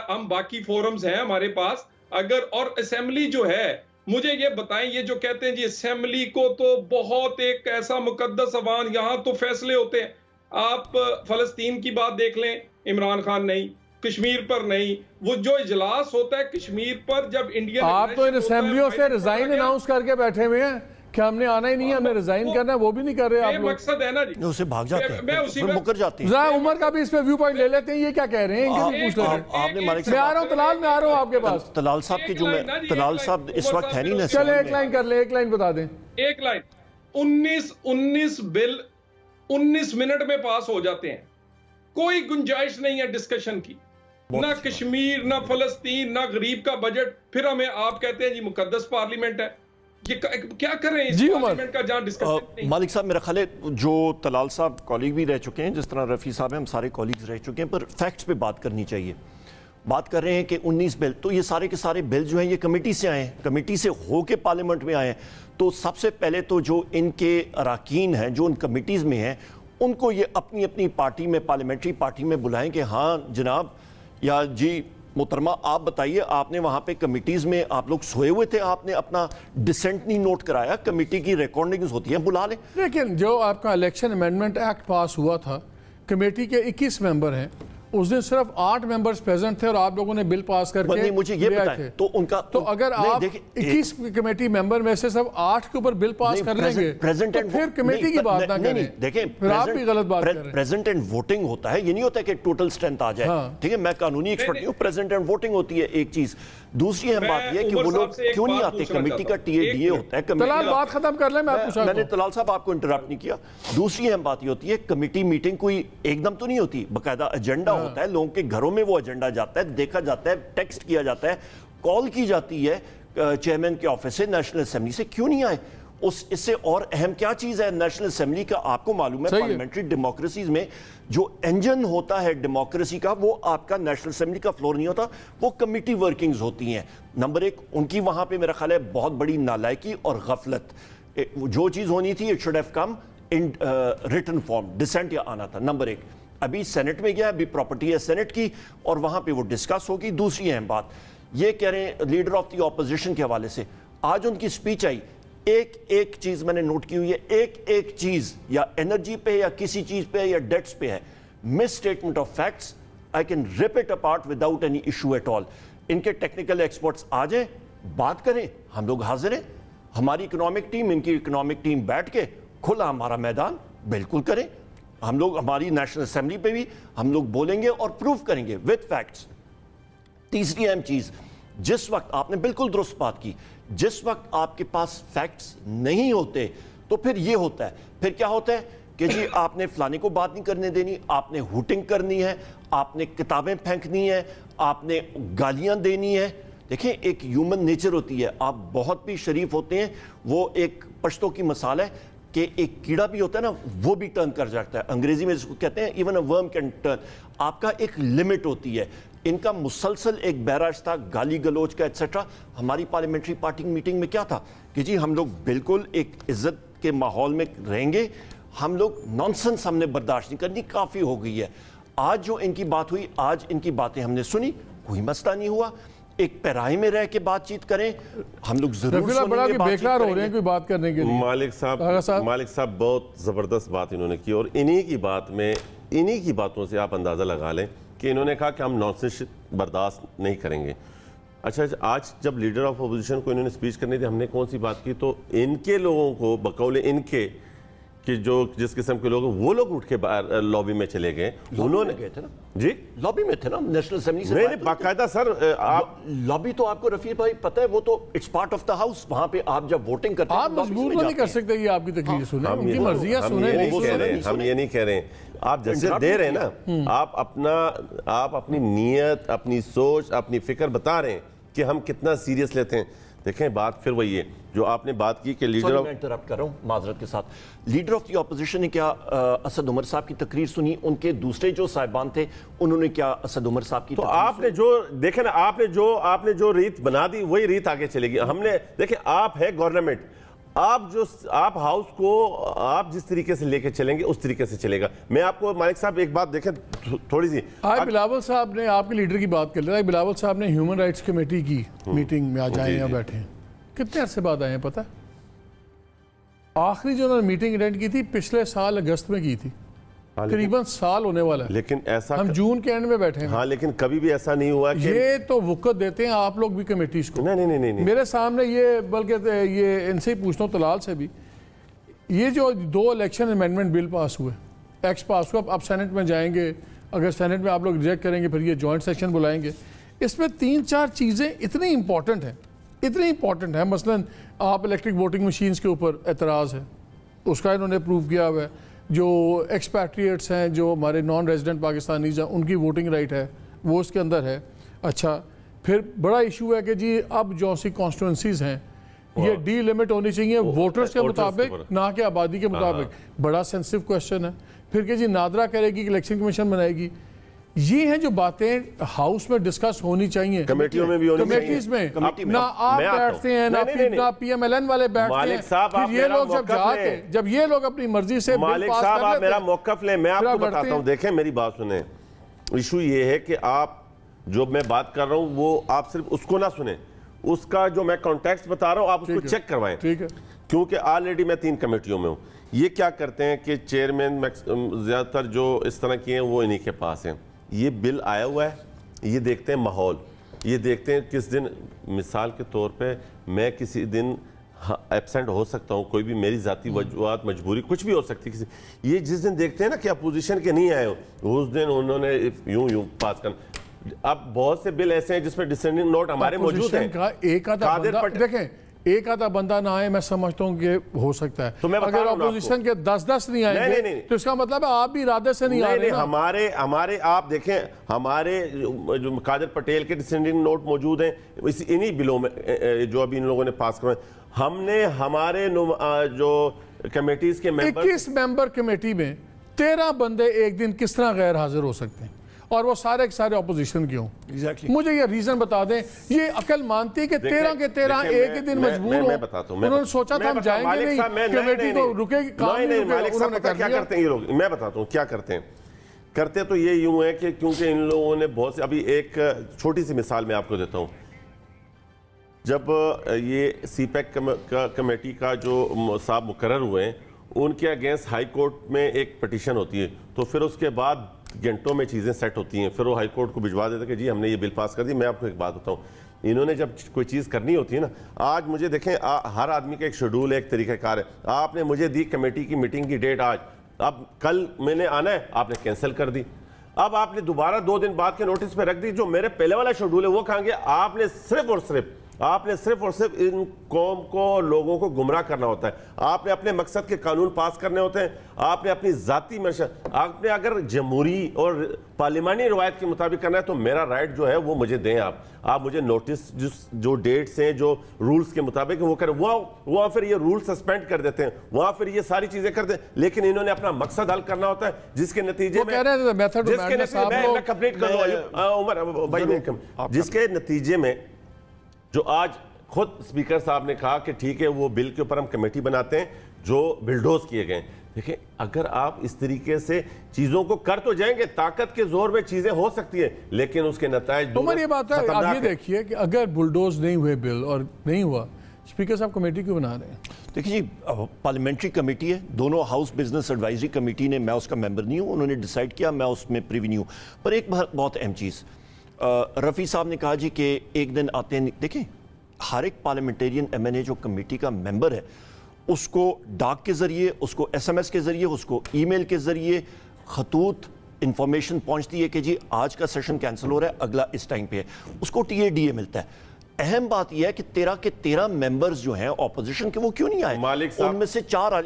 ہم باقی فورمز ہیں ہمارے پاس، اگر اور اسمبلی جو ہے، مجھے یہ بتائیں، یہ جو کہتے ہیں جی اسمبلی کو تو بہت ایک ایسا مقدس عوان، یہاں تو فیصلے ہوتے ہیں، آپ فلسطین کی بات دیکھ لیں، عمران خان نہیں، کشمیر پر نہیں، وہ جو اجلاس ہوتا ہے کشمیر پر جب انڈین، آپ تو ان اسمبلیوں سے ریزائن اناؤنس کر کے بیٹھے ہوئے ہیں کہ ہم نے آنا ہی نہیں ہے، ہمیں ریزائن کرنا ہے، وہ بھی نہیں کر رہے آپ لوگ۔ مقصد ہے نا جی، اسے بھاگ جاتے ہیں، پھر مکر جاتے ہیں۔ ذرا عمر کا بھی اس پہ ویو پوائنٹ لے لیتے ہیں، یہ کیا کہہ رہے ہیں، ان کے بھی پوچھ لیتے ہیں۔ آپ نے مالک میں آ رہا ہوں طلال، میں آ رہا ہوں آپ کے پاس۔ طلال صاحب کے جو میں طلال صاحب اس وقت ہے نہیں، چلے ایک لائن کر لیں، ایک لائن بتا دیں۔ ایک لائن، 19 بل 19 منٹ میں پاس ہو جاتے ہیں، کوئی گنجائش نہیں ہے ڈسکشن کی، نہ کشمیر، نہ فلسطین، نہ غریب کا بجٹ، پھر ہمیں آپ کہتے ہیں جی مقدس پارلیمنٹ ہے، یہ کیا کریں اس پارلیمنٹ کا جہاں ڈسکشن نہیں۔ مالک صاحب میرا خیال ہے جو طلال صاحب کالیگ بھی رہ چکے ہیں، جس طرح رفیع صاحب ہیں، ہم سارے کالیگز رہ چکے ہیں، پر فیکٹس پہ بات کرنی چاہیے۔ بات کر رہے ہیں کہ 19 بل، تو یہ سارے کے سارے بل جو ہیں یہ کمیٹی سے آئے ہیں، کمیٹی سے ہو کے پارلیمنٹ میں آئے ہیں، تو سب سے پہلے تو جو ان کے اراکین ہیں جو ان کمیٹیز میں ہیں، ان کو یہ اپنی اپنی پارٹی میں، پارلیمنٹری پارٹی میں بلائیں کہ ہاں جناب یا جی محترمہ آپ بتائیے، آپ نے وہاں پہ کمیٹیز میں آپ لوگ سوئے ہوئے تھے، آپ نے اپنا ڈسینٹ نہیں نوٹ کرایا، کمیٹی کی ریکارڈنگز ہوتی ہیں، بلا لیں۔ لیکن جو آپ کا الیکشن امینڈمنٹ ایکٹ پاس ہوا تھا، کمیٹی کے 21 ممبر ہیں، اس دن صرف 8 ممبرز پریزنٹ تھے اور آپ لوگوں نے بل پاس کر کے مجھے یہ بتائیں تو ان کا، تو اگر آپ 21 کمیٹی ممبر میں سے سب 8 کے اوپر بل پاس کر لیں گے تو پھر کمیٹی کی بات نہ کریں، دیکھیں پھر آپ بھی غلط بات کر رہے ہیں۔ پریزنٹ اینڈ ووٹنگ ہوتا ہے، یہ نہیں ہوتا کہ ٹوٹل سٹرینتھ آ جائے، ٹھیک ہے، میں قانونی ایکسپرٹ نہیں ہوں، پریزنٹ اینڈ ووٹنگ ہوتی ہے ایک چیز۔ دوسری اہم بات یہ کہ وہ لوگ کیوں نہیں آتے، کمیٹی کا TADA ہوتا ہے۔ طلال بات ختم کر لیں، میں نے طلال صاحب آپ کو انٹرپٹ نہیں کیا۔ دوسری اہم بات یہ ہوتی ہے کمیٹی میٹنگ کوئی ایک دم تو نہیں ہوتی، باقاعدہ ایجنڈا ہوتا ہے، لوگوں کے گھروں میں وہ ایجنڈا جاتا ہے، دیکھا جاتا ہے، ٹیکسٹ کیا جاتا ہے، کال کی جاتی ہے چیئرمین کے آفس سے، نیشنل اسمبلی سے، کیوں نہیں آئے؟ اس سے اور اہم کیا چیز ہے نیشنل اسمبلی کا؟ آپ کو معلوم ہے پارلیمنٹری ڈیموکریسیز میں جو انجن ہوتا ہے ڈیموکریسی کا، وہ آپ کا نیشنل اسمبلی کا فلور نہیں ہوتا، وہ کمیٹی ورکنگز ہوتی ہیں۔ نمبر 1 ان کی وہاں پہ میرا خیال ہے بہت بڑی نالائکی اور غفلت، جو چیز ہونی تھی it should have come in written form, dissent یا آنا تھا۔ نمبر 1 ابھی سینٹ میں گیا، ابھی پراپرٹی ہے سینٹ کی اور وہاں پہ وہ ڈسکس ہوگی۔ دوسری اہم بات یہ کہہ رہے ہیں لیڈر آف دی اپوزیشن کے حوالے سے، آج ان کی سپیچ آئی، ایک چیز میں نے نوٹ کی ہوئی ہے، ایک چیز یا انرجی پہ یا کسی چیز پہ یا ڈیٹس پہ ہے، misstatement of facts, I can rip it apart without any issue at all. ان کے ٹیکنیکل ایکسپرٹس آ جائیں، بات کریں، ہم لوگ حاضر ہیں، ہماری اکنامک ٹیم، ان کی اکنامک ٹیم بیٹھ کے کھلا ہمارا میدان بالکل کریں، ہم لوگ ہماری نیشنل اسمبلی پہ بھی ہم لوگ بولیں گے اور پروف کریں گے وتھ فیکٹس۔ تیسری اہم چیز، جس وقت آپ نے بالکل درست بات کی، جس وقت آپ کے پاس فیکٹس نہیں ہوتے تو پھر یہ ہوتا ہے، پھر کیا ہوتا ہے کہ جی آپ نے فلانے کو بات نہیں کرنے دینی، آپ نے ہوٹنگ کرنی ہے، آپ نے کتابیں پھینکنی ہے، آپ نے گالیاں دینی ہے۔ دیکھیں ایک ہیومن نیچر ہوتی ہے، آپ بہت بھی شریف ہوتے ہیں، وہ ایک پشتوں کی مثال ہے کہ ایک کیڑا بھی ہوتا ہے نا، وہ بھی ٹرن کر جاتا ہے، انگریزی میں جس کو کہتے ہیں even a worm can turn. آپ کا ایک لمٹ ہوتی ہے، ان کا مسلسل ایک بیراج تھا گالی گلوچ کا ایٹسیٹرا۔ ہماری پارلیمنٹری پارٹی میٹنگ میں کیا تھا کہ جی ہم لوگ بالکل ایک عزت کے ماحول میں رہیں گے، ہم لوگ نانسنس ہم نے برداشت نہیں کرنی، کافی ہو گئی ہے۔ آج جو ان کی بات ہوئی، آج ان کی باتیں ہم نے سنی، کوئی مسئلہ نہیں ہوا، ایک پیرائی میں رہ کے بات چیت کریں، ہم لوگ ضرور سنیں گے، بیکار ہو رہے ہیں کوئی بات کرنے کے لیے۔ مالک صاحب بہت زبردست بات انہوں نے کی، اور انہی کی بات میں، انہی کی باتوں سے آپ اندازہ لگا لیں کہ انہوں نے کہا کہ ہم نانسنس برداشت نہیں کریں گے۔ اچھا آج جب لیڈر آف اپوزیشن کو انہوں نے اسپیچ کرنی تھی ہم نے کون سی بات کی تو ان کے لوگوں کو بقول ان کے کہ جو جس قسم کے لوگ وہ لوگ اٹھ کے باہر لابی میں چلے گئے انہوں نے گئے تھے نا جی لابی میں تھے نا نیشنل اسمبلی سے نہیں باقاعدہ سر آپ لابی تو آپ کو رفیع بھائی پتہ ہے وہ تو it's part of the house وہاں پہ آپ جب ووٹنگ کرتے ہیں آپ مجبور نہیں کر سکتے یہ آپ کی تقریر سنیں ان کی مرضیاں سنیں ہم یہ نہیں کہہ رہے ہیں آپ جیسے دے رہے ہیں نا آپ اپنی نیت اپنی سوچ اپنی فکر بتا رہے ہیں کہ ہم کتنا سیریس لیتے ہیں دیکھیں بات پھر وہی ہے جو آپ نے بات کی کہ لیڈر میں انٹرپٹ کر رہا ہوں معذرت کے ساتھ لیڈر آف دی اپوزیشن نے کیا اسد عمر صاحب کی تقریر سنی ان کے دوسرے جو صاحبان تھے انہوں نے کیا اسد عمر صاحب کی تو آپ نے جو دیکھیں نا آپ نے جو ریت بنا دی وہی ریت آگے چلے گی ہم نے دیکھیں آپ ہے گورنمنٹ آپ ہاؤس کو آپ جس طریقے سے لے کے چلیں گے اس طریقے سے چلے گا میں آپ کو مالک صاحب ایک بات دیکھیں تھوڑی سی بلاول صاحب نے آپ کے لیڈر کی بات کر لیا بلاول صاحب نے ہیومن رائٹس کمیٹی کی میٹنگ میں آج آئے ہیں بیٹھے ہیں کتنے عرصے بعد آئے ہیں پتہ آخری جو انہوں نے میٹنگ اٹینڈ کی تھی پچھلے سال اگست میں کی تھی تقریباً سال ہونے والا ہے لیکن ایسا ہم جون کے اینڈ میں بیٹھے ہیں ہاں لیکن کبھی بھی ایسا نہیں ہوا کہ یہ تو وقت دیتے ہیں آپ لوگ بھی کمیٹیز کو نہیں میرے سامنے یہ بلکہ یہ ان سے ہی پوچھتا ہوں طلال سے بھی یہ جو 2 الیکشن امینڈمنٹ بل پاس ہوئے ایکس پاس ہوا اب سینٹ میں جائیں گے اگر سینٹ میں آپ لوگ ریجیکٹ کریں گے پھر یہ جوائنٹ سیشن بلائیں گے اس میں 3-4 چیزیں اتنی امپورٹنٹ ہیں مثلاً آپ الیکٹرک ووٹنگ مشینز کے اوپر اعتراض ہے اس کا انہوں نے پروف کیا ہوا ہے جو ایکسپیٹریٹس ہیں جو ہمارے نان ریزیڈنٹ پاکستانیز ہیں ان کی ووٹنگ رائٹ ہے وہ اس کے اندر ہے اچھا پھر بڑا ایشو ہے کہ جی اب جو سی کانسٹیٹوئنسیز ہیں یہ ڈی لیمٹ ہونی چاہیے ووٹرز کے مطابق نہ کہ آبادی کے مطابق بڑا سینسٹیو کویسچن ہے پھر کہ جی نادرا کرے گی کہ الیکشن کمیشن بنائے گی یہ ہیں جو باتیں ہاؤس میں ڈسکس ہونی چاہیے کمیٹیوں میں بھی ہونی چاہیے کمیٹیز میں نہ آپ بیٹھتے ہیں نہ پی ایم ایل این والے بیٹھتے ہیں پھر یہ لوگ جب جا کے جب یہ لوگ اپنی مرضی سے مالک صاحب آپ میرا موقف لیں میں آپ کو بتاتا ہوں دیکھیں میری بات سنیں ایشو یہ ہے کہ آپ جو میں بات کر رہا ہوں وہ آپ صرف اس کو نہ سنیں اس کا جو میں کانٹیکسٹ بتا رہا ہوں آپ اس کو چیک کروائیں کیونکہ آلریڈی میں 3 کمیٹیوں میں ہوں یہ کیا کرتے ہیں کہ چیئرمین زیادہ تر جو اس طرح کی ہیں وہ انہی کے پاس ہیں یہ بل آیا ہوا ہے یہ دیکھتے ہیں ماحول یہ دیکھتے ہیں کس دن مثال کے طور پہ میں کسی دن ایبسنٹ ہو سکتا ہوں کوئی بھی میری ذاتی وجوہات مجبوری کچھ بھی ہو سکتی کسی یہ جس دن دیکھتے ہیں نا کہ اپوزیشن کے نہیں آئے ہو اس دن انہوں نے یوں پاس کرنا اب بہت سے بل ایسے ہیں جس میں ڈسینڈنگ نوٹ ہمارے موجود ہیں دیکھیں ایک آدھا بندہ نہ آئے میں سمجھتا ہوں کہ ہو سکتا ہے اگر اپوزیشن کے 10 نہیں آئیں گے تو اس کا مطلب ہے آپ بھی ارادے سے نہیں آ رہے ہمارے آپ دیکھیں ہمارے جو قادر پٹیل کے ڈسینڈنگ نوٹ موجود ہیں انہی بلوں میں جو ابھی ان لوگوں نے پاس کروائے ہم نے ہمارے جو کمیٹیز کے ممبر 21 ممبر کمیٹی میں 13 بندے ایک دن کس طرح غیر حاضر ہو سکتے ہیں اور وہ سارے کے سارے اپوزیشن کے ہوں مجھے یہ ریزن بتا دیں یہ عقل مانتی ہے کہ 13 کے 13 ایک ہی دن مجبور ہو انہوں نے سوچا تھا ہم جائیں گے نہیں کمیٹی کو رکے گی کام نہیں رکے انہوں نے کر دیا کیا کرتے ہیں یہ لوگ میں بتاتا ہوں کیا کرتے ہیں کرتے تو یہ یوں ہے کہ کیونکہ ان لوگوں نے بہت سے ابھی ایک چھوٹی سی مثال میں آپ کو دیتا ہوں جب یہ سی پیک کمیٹی کا جو صاحب مقرر ہوئے ہیں ان کے اگینسٹ ہائی کورٹ میں ایک پٹیشن ہوتی ہے تو پھر اس کے بعد گھنٹوں میں چیزیں سیٹ ہوتی ہیں پھر وہ ہائی کورٹ کو بھجوا دیتے کہ جی ہم نے یہ بل پاس کر دی میں آپ کو ایک بات بتاؤں انہوں نے جب کوئی چیز کرنی ہوتی ہے نا آج مجھے دیکھیں ہر آدمی کا ایک شیڈول ہے ایک طریقہ کار ہے آپ نے مجھے دی کمیٹی کی میٹنگ کی ڈیٹ آج اب کل میں نے آنا ہے آپ نے کینسل کر دی اب آپ نے دوبارہ 2 دن بعد کے نوٹس پہ رکھ دی جو میرے پہلے والا شیڈول ہے وہ کہاں گیا آپ نے صرف اور صرف ان قوم کو لوگوں کو گمراہ کرنا ہوتا ہے آپ نے اپنے مقصد کے قانون پاس کرنے ہوتے ہیں آپ نے اپنی ذاتی آپ نے اگر جمہوری اور پارلیمانی روایت کے مطابق کرنا ہے تو میرا رائٹ جو ہے وہ مجھے دیں آپ مجھے نوٹس جو ڈیٹس ہیں جو رولز کے مطابق وہ کریں وہاں پھر یہ رول سسپینڈ کر دیتے ہیں وہاں پھر یہ ساری چیزیں کرتے ہیں لیکن انہوں نے اپنا مقصد حل کرنا ہوتا ہے جس کے نتیجے میں جو آج خود اسپیکر صاحب نے کہا کہ ٹھیک ہے وہ بل کے اوپر ہم کمیٹی بناتے ہیں جو بلڈوز کیے گئے دیکھیں اگر آپ اس طریقے سے چیزوں کو کر تو جائیں گے طاقت کے زور میں چیزیں ہو سکتی ہیں لیکن اس کے نتائج عمر یہ بات ہے آپ یہ دیکھیے کہ اگر بلڈوز نہیں ہوئے بل اور نہیں ہوا اسپیکر صاحب کمیٹی کیوں بنا رہے ہیں دیکھیں جی پارلیمنٹری کمیٹی ہے دونوں ہاؤس بزنس ایڈوائزری کمیٹی نے میں اس کا ممبر نہیں ہوں انہوں نے ڈیسائیڈ کیا میں اس میں پریوی نہیں ہوں پر ایک بہت اہم چیز رفیع صاحب نے کہا جی کہ ایک دن آتے ہیں, دیکھیں ہر ایک پارلیمنٹیرین ایم این اے جو کمیٹی کا ممبر ہے اس کو ڈاک کے ذریعے, اس کو ایس ایم ایس کے ذریعے, اس کو ای میل کے ذریعے خطوط انفارمیشن پہنچتی ہے کہ جی آج کا سیشن کینسل ہو رہا ہے, اگلا اس ٹائم پہ ہے, اس کو ٹی اے ڈی اے ملتا ہے. اہم بات یہ ہے کہ 13 کے 13 ممبرز جو ہیں اپوزیشن کے وہ کیوں نہیں آئے؟ مالک صاحب ان میں سے 4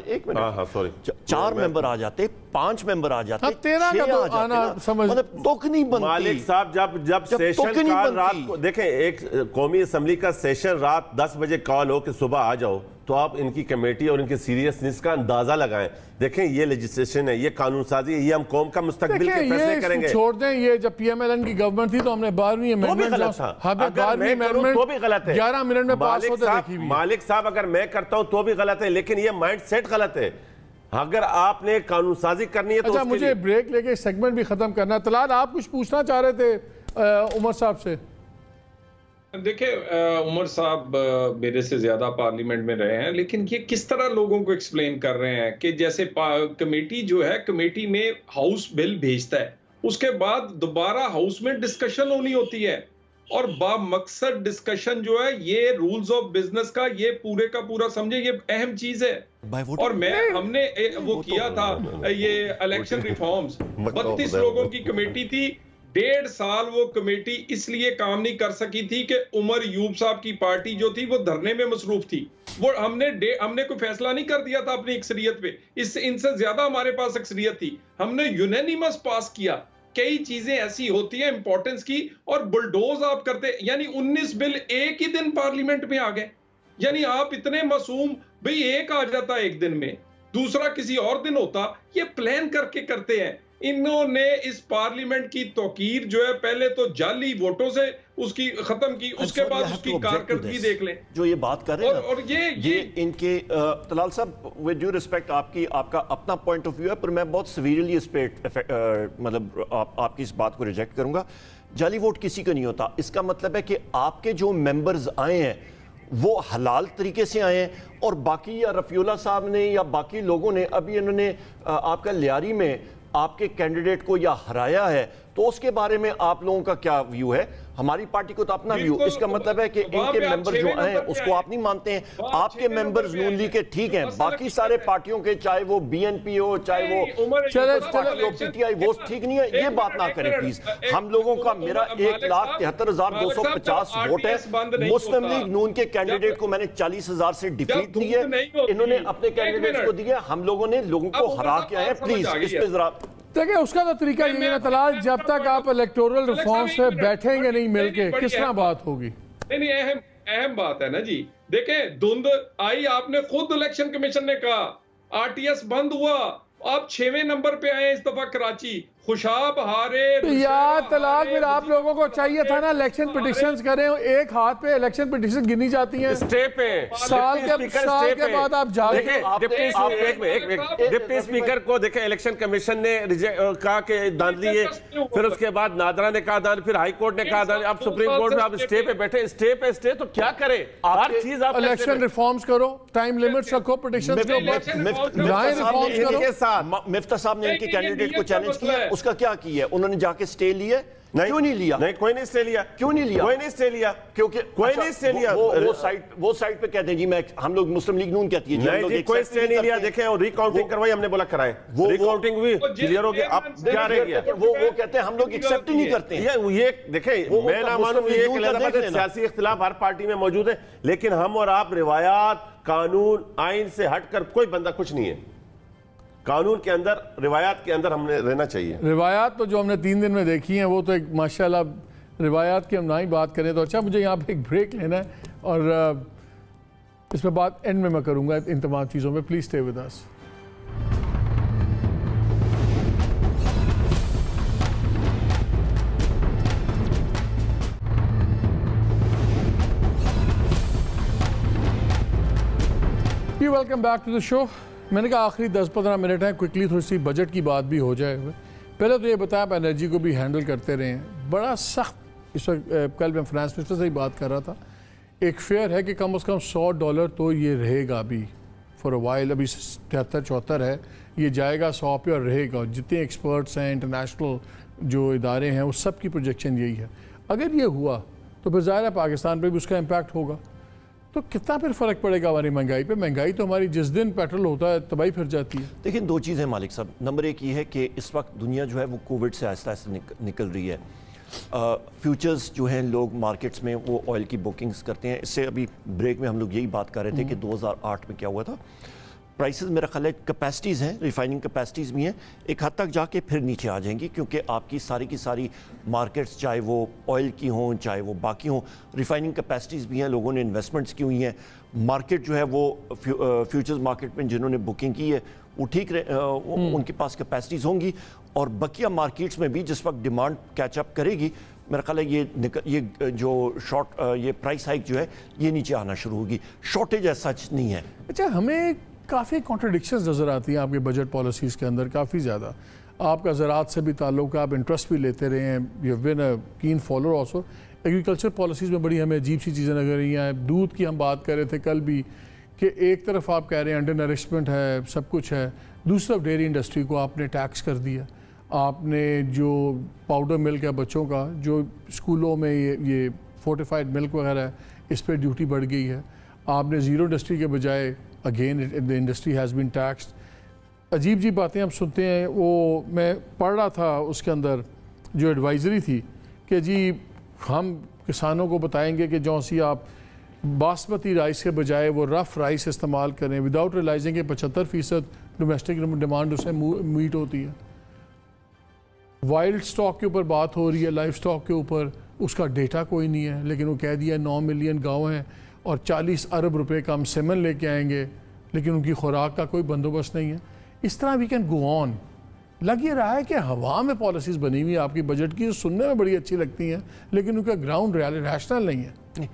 ممبر آ جاتے, 5 ممبر آ جاتے, 6 آ جاتے, مطلب توک نہیں بنتی. مالک صاحب جب سیشن کا رات کو دیکھیں, ایک قومی اسمبلی کا سیشن رات 10 بجے کال ہو کہ صبح آ جاؤ, تو آپ ان کی کمیٹی اور ان کی سیریسنس کا اندازہ لگائیں. دیکھیں یہ لیجسلیشن ہے, یہ قانون سازی ہے, یہ ہم قوم کا مستقبل کے فیصلے کریں گے. چھوڑ دیں, یہ جب پی ایم ایل این کی گورنمنٹ تھی تو ہم نے 12ویں امینڈمنٹ 11 منٹ میں پاس ہوتے دیکھی بھی. مالک صاحب اگر میں کرتا ہوں تو بھی غلط ہے, لیکن یہ مائنڈ سیٹ غلط ہے. اگر آپ نے قانون سازی کرنی ہے تو اچھا مجھے بریک لے کے سیگمنٹ بھی ختم کرنا ہے. طلال آپ کچھ پوچھنا چاہ رہے تھے عمر صاحب سے؟ دیکھیں عمر صاحب میرے سے زیادہ پارلیمنٹ میں رہے ہیں, لیکن یہ کس طرح لوگوں کو ایکسپلین کر رہے ہیں کہ جیسے کمیٹی جو ہے, کمیٹی میں ہاؤس بل بھیجتا ہے, اس کے بعد دوبارہ ہاؤس میں ڈسکشن ہونی ہوتی ہے, اور با مقصد ڈسکشن جو ہے یہ رولز آف بزنس کا یہ پورے کا پورا سمجھے یہ اہم چیز ہے. اور ہم نے وہ کیا تھا یہ الیکشن ریفارمز, 32 لوگوں کی کمیٹی تھی, 1.5 سال وہ کمیٹی اس لیے کام نہیں کر سکی تھی کہ عمر یوب صاحب کی پارٹی جو تھی وہ دھرنے میں مصروف تھی. وہ ہم نے کوئی فیصلہ نہیں کر دیا تھا اپنی اکثریت پہ, ان سے زیادہ ہمارے پاس اکثریت تھی, ہم نے یونینیمس پاس کیا. کئی چیزیں ایسی ہوتی ہیں امپورٹنس کی, اور بلڈوز آپ کرتے, یعنی 19 بل ایک ہی دن پارلیمنٹ میں آ گئے. یعنی آپ اتنے معصوم, بھئی ایک آ جاتا ایک دن میں, دوسرا کسی اور دن ہوتا. یہ پلان کر کے کرتے ہیں. انہوں نے اس پارلیمنٹ کی توقیر جو ہے پہلے تو جعلی ووٹوں سے اس کی ختم کی, اس کے بعد اس کی کارکردگی دیکھ لیں جو یہ بات کر رہے ہیں. اور یہ ان کے طلال صاحب ود ڈیو ریسپیکٹ آپ کا اپنا پوائنٹ آف ویو ہے, پر میں بہت سیویرلی اس پہ مطلب آپ کی اس بات کو ریجیکٹ کروں گا. جعلی ووٹ کسی کا نہیں ہوتا. اس کا مطلب ہے کہ آپ کے جو ممبرز آئے ہیں وہ حلال طریقے سے آئے ہیں, اور باقی یا رفیع اللہ صاحب نے یا باقی لوگوں نے ابھی انہوں نے آپ کا لیاری میں آپ کے کینڈیڈیٹ کو یا ہرایا ہے, تو اس کے بارے میں آپ لوگوں کا کیا ویو ہے؟ ہماری پارٹی کو تو اپنا ویو. اس کا مطلب ہے کہ ان کے ممبر جو آئے ہیں اس کو آپ نہیں مانتے ہیں. آپ کے ممبرز نون لیگ کے ٹھیک ہیں, باقی سارے پارٹیوں کے چاہے وہ بی این پی ہو چاہے وہ پی ٹی آئی وہ ٹھیک نہیں ہے. یہ بات نہ کریں پلیز. ہم لوگوں کا میرا 1,73,250 ووٹ ہے. مسلم لیگ نون کے کینڈیڈیٹ کو میں نے 40,000 سے ڈیفیٹ دی ہے, انہوں نے اپنے کینڈیڈیٹ کو دیا, ہم لوگوں نے لوگوں کو ہرا کے آئے ہیں. پلیز اس پہ ذرا دیکھیں, اس کا تو طریقہ یہ ہے طلال, جب تک آپ الیکٹورل ریفارمز پہ بیٹھیں گے نہیں مل کے, کس طرح بات ہوگی؟ نہیں, اہم بات ہے نا جی. دیکھیں دھند آئی, آپ نے خود الیکشن کمیشن نے کہا آر ٹی ایس بند ہوا, آپ 6ویں نمبر پہ آئے اس دفعہ کراچی, خوشاب ہارے. یا طلال پھر آپ لوگوں کو چاہیے تھا نا الیکشن پٹیشنز کریں, ایک ہاتھ پہ الیکشن پٹیشن گنی جاتی ہیں, سٹے پہ سال کے بعد آپ جاگیں. ڈپٹی اسپیکر کو دیکھیں الیکشن کمیشن نے کہا کہ داند لیے, پھر اس کے بعد نادرا نے کہا داند, پھر ہائی کورٹ نے کہا داند, اب سپریم کورٹ میں آپ سٹے پہ بیٹھے. سٹے پہ سٹے تو کیا کریں, ہر چیز آپ الیکشن ریفارمز کرو, ٹائم لیمٹس رکھو, پٹیشنز کو جائیں ریفارمز کرو. مفتہ صاحب نے ان کے کینڈیڈیٹ کو چیلنج کیا, اس کا کیا کیا ہے؟ انہوں نے جا کے سٹے لیا, کیوں نہیں لیا؟ نہیں, کوئی نہیں سٹے لیا. کیوں نہیں لیا؟ کوئی نہیں سٹے لیا, کیونکہ کوئی نہیں سٹے لیا. وہ سائٹ پہ کہتے ہیں جی, میں ہم لوگ مسلم لیگ نون کہتی ہے جی کوئی سٹے نہیں لیا. دیکھیں اور ریکاؤنٹنگ کروائی, ہم نے بولا کرائیں, ری کاؤنٹنگ ہوئی, کلیئر ہو گیا. اب کیا رہ گیا؟ وہ کہتے ہیں ہم لوگ ایکسیپٹ نہیں کرتے ہیں. یہ دیکھیں, میں نہ مانوں یہ سیاسی اختلاف ہر پارٹی میں موجود ہے, لیکن ہم اور آپ روایات, قانون, آئین سے ہٹ کر کوئی بندہ کچھ نہیں ہے. قانون کے اندر, روایات کے اندر ہم نے رہنا چاہیے. روایات تو جو ہم نے 3 دن میں دیکھی ہیں وہ تو ایک ماشاءاللہ, روایات کی ہم نہ ہی بات کریں تو اچھا. مجھے یہاں پہ ایک بریک لینا ہے اور اس میں بات اینڈ میں کروں گا ان تمام چیزوں میں. Please stay with us. Welcome back to the show. میں نے کہا آخری 10-15 منٹ ہیں, کوئکلی تھوڑی سی بجٹ کی بات بھی ہو جائے. پہلے تو یہ بتایا آپ انرجی کو بھی ہینڈل کرتے رہے ہیں, بڑا سخت. اس وقت کل میں فنانس منسٹر سے ہی بات کر رہا تھا, ایک فیئر ہے کہ کم از کم $100 تو یہ رہے گا ابھی فار اے وائل. ابھی 73-74 ہے, یہ جائے گا 100 پہ اور رہے گا. جتنے ایکسپرٹس ہیں, انٹرنیشنل جو ادارے ہیں, وہ سب کی پروجیکشن یہی ہے. اگر یہ ہوا تو پھر ظاہر ہے پاکستان پہ بھی اس کا امپیکٹ ہوگا. تو کتنا پھر فرق پڑے گا ہماری مہنگائی پہ؟ مہنگائی تو ہماری جس دن پیٹرول ہوتا ہے تباہی پھر جاتی ہے. دیکھیں دو چیزیں مالک صاحب. نمبر ایک یہ ہے کہ اس وقت دنیا جو ہے وہ کووڈ سے آہستہ آہستہ نکل رہی ہے. فیوچرز جو ہیں لوگ مارکیٹس میں وہ آئل کی بکنگز کرتے ہیں. اس سے ابھی بریک میں ہم لوگ یہی بات کر رہے تھے کہ 2008 میں کیا ہوا تھا. پرائسز میرا خیال ہے کیپیسٹیز ہیں, ریفائننگ کیپیسٹیز بھی ہیں, ایک حد تک جا کے پھر نیچے آ جائیں گی کیونکہ آپ کی ساری مارکیٹس چاہے وہ آئل کی ہوں چاہے وہ باقی ہوں, ریفائننگ کیپیسٹیز بھی ہیں, لوگوں نے انویسٹمنٹس کی ہوئی ہیں. مارکیٹ جو ہے وہ فیوچرز مارکیٹ میں جنہوں نے بکنگ کی ہے وہ ٹھیک ان کے پاس کیپیسٹیز ہوں گی, اور بقیہ مارکیٹس میں بھی جس وقت ڈیمانڈ کیچ اپ کرے گی میرا خیال ہے یہ جو یہ پرائس ہائیک جو ہے یہ نیچے آنا شروع ہوگی. شارٹیج ایسا سچ نہیں ہے. اچھا, ہمیں کافی کانٹرڈکشنز نظر آتی ہیں آپ کے بجٹ پالیسیز کے اندر, کافی زیادہ. آپ کا زراعت سے بھی تعلق ہے, آپ انٹرسٹ بھی لیتے رہے ہیں, you have been a can follower also. Agriculture policies میں بڑی ہمیں عجیب سی چیزیں لگ رہی ہیں. دودھ کی ہم بات کر رہے تھے کل بھی کہ ایک طرف آپ کہہ رہے ہیں انڈر نرشمنٹ ہے, سب کچھ ہے, دوسری طرف ڈیری انڈسٹری کو آپ نے ٹیکس کر دیا. آپ نے جو پاؤڈر ملک ہے بچوں کا, جو اسکولوں میں یہ فورٹیفائڈ ملک وغیرہ ہے, اس پہ ڈیوٹی بڑھ گئی ہے. آپ نے زیرو انڈسٹری کے بجائے again the industry has been taxed. عجیب جی باتیں ہم سنتے ہیں. وہ میں پڑھ رہا تھا اس کے اندر جو ایڈوائزری تھی کہ جی ہم کسانوں کو بتائیں گے کہ جو سی آپ باسمتی رائس کے بجائے وہ رف رائس استعمال کریں وداؤٹ ریلائزنگ کہ 75% ڈومیسٹک ڈیمانڈ اسے میٹ ہوتی ہے. وائلڈ سٹاک کے اوپر بات ہو رہی ہے, لائف سٹاک کے اوپر اس کا ڈیٹا کوئی نہیں ہے, لیکن وہ کہہ دیا 9 ملین گاؤں ہیں اور 40 ارب روپے کا ہم سیمن لے کے آئیں گے, لیکن ان کی خوراک کا کوئی بندوبست نہیں ہے. اس طرح وی کین گو آن. لگ یہ رہا ہے کہ ہوا میں پالیسیز بنی ہوئی آپ کی بجٹ کی, سننے میں بڑی اچھی لگتی ہیں لیکن ان کا گراؤنڈ ریشنل نہیں ہے.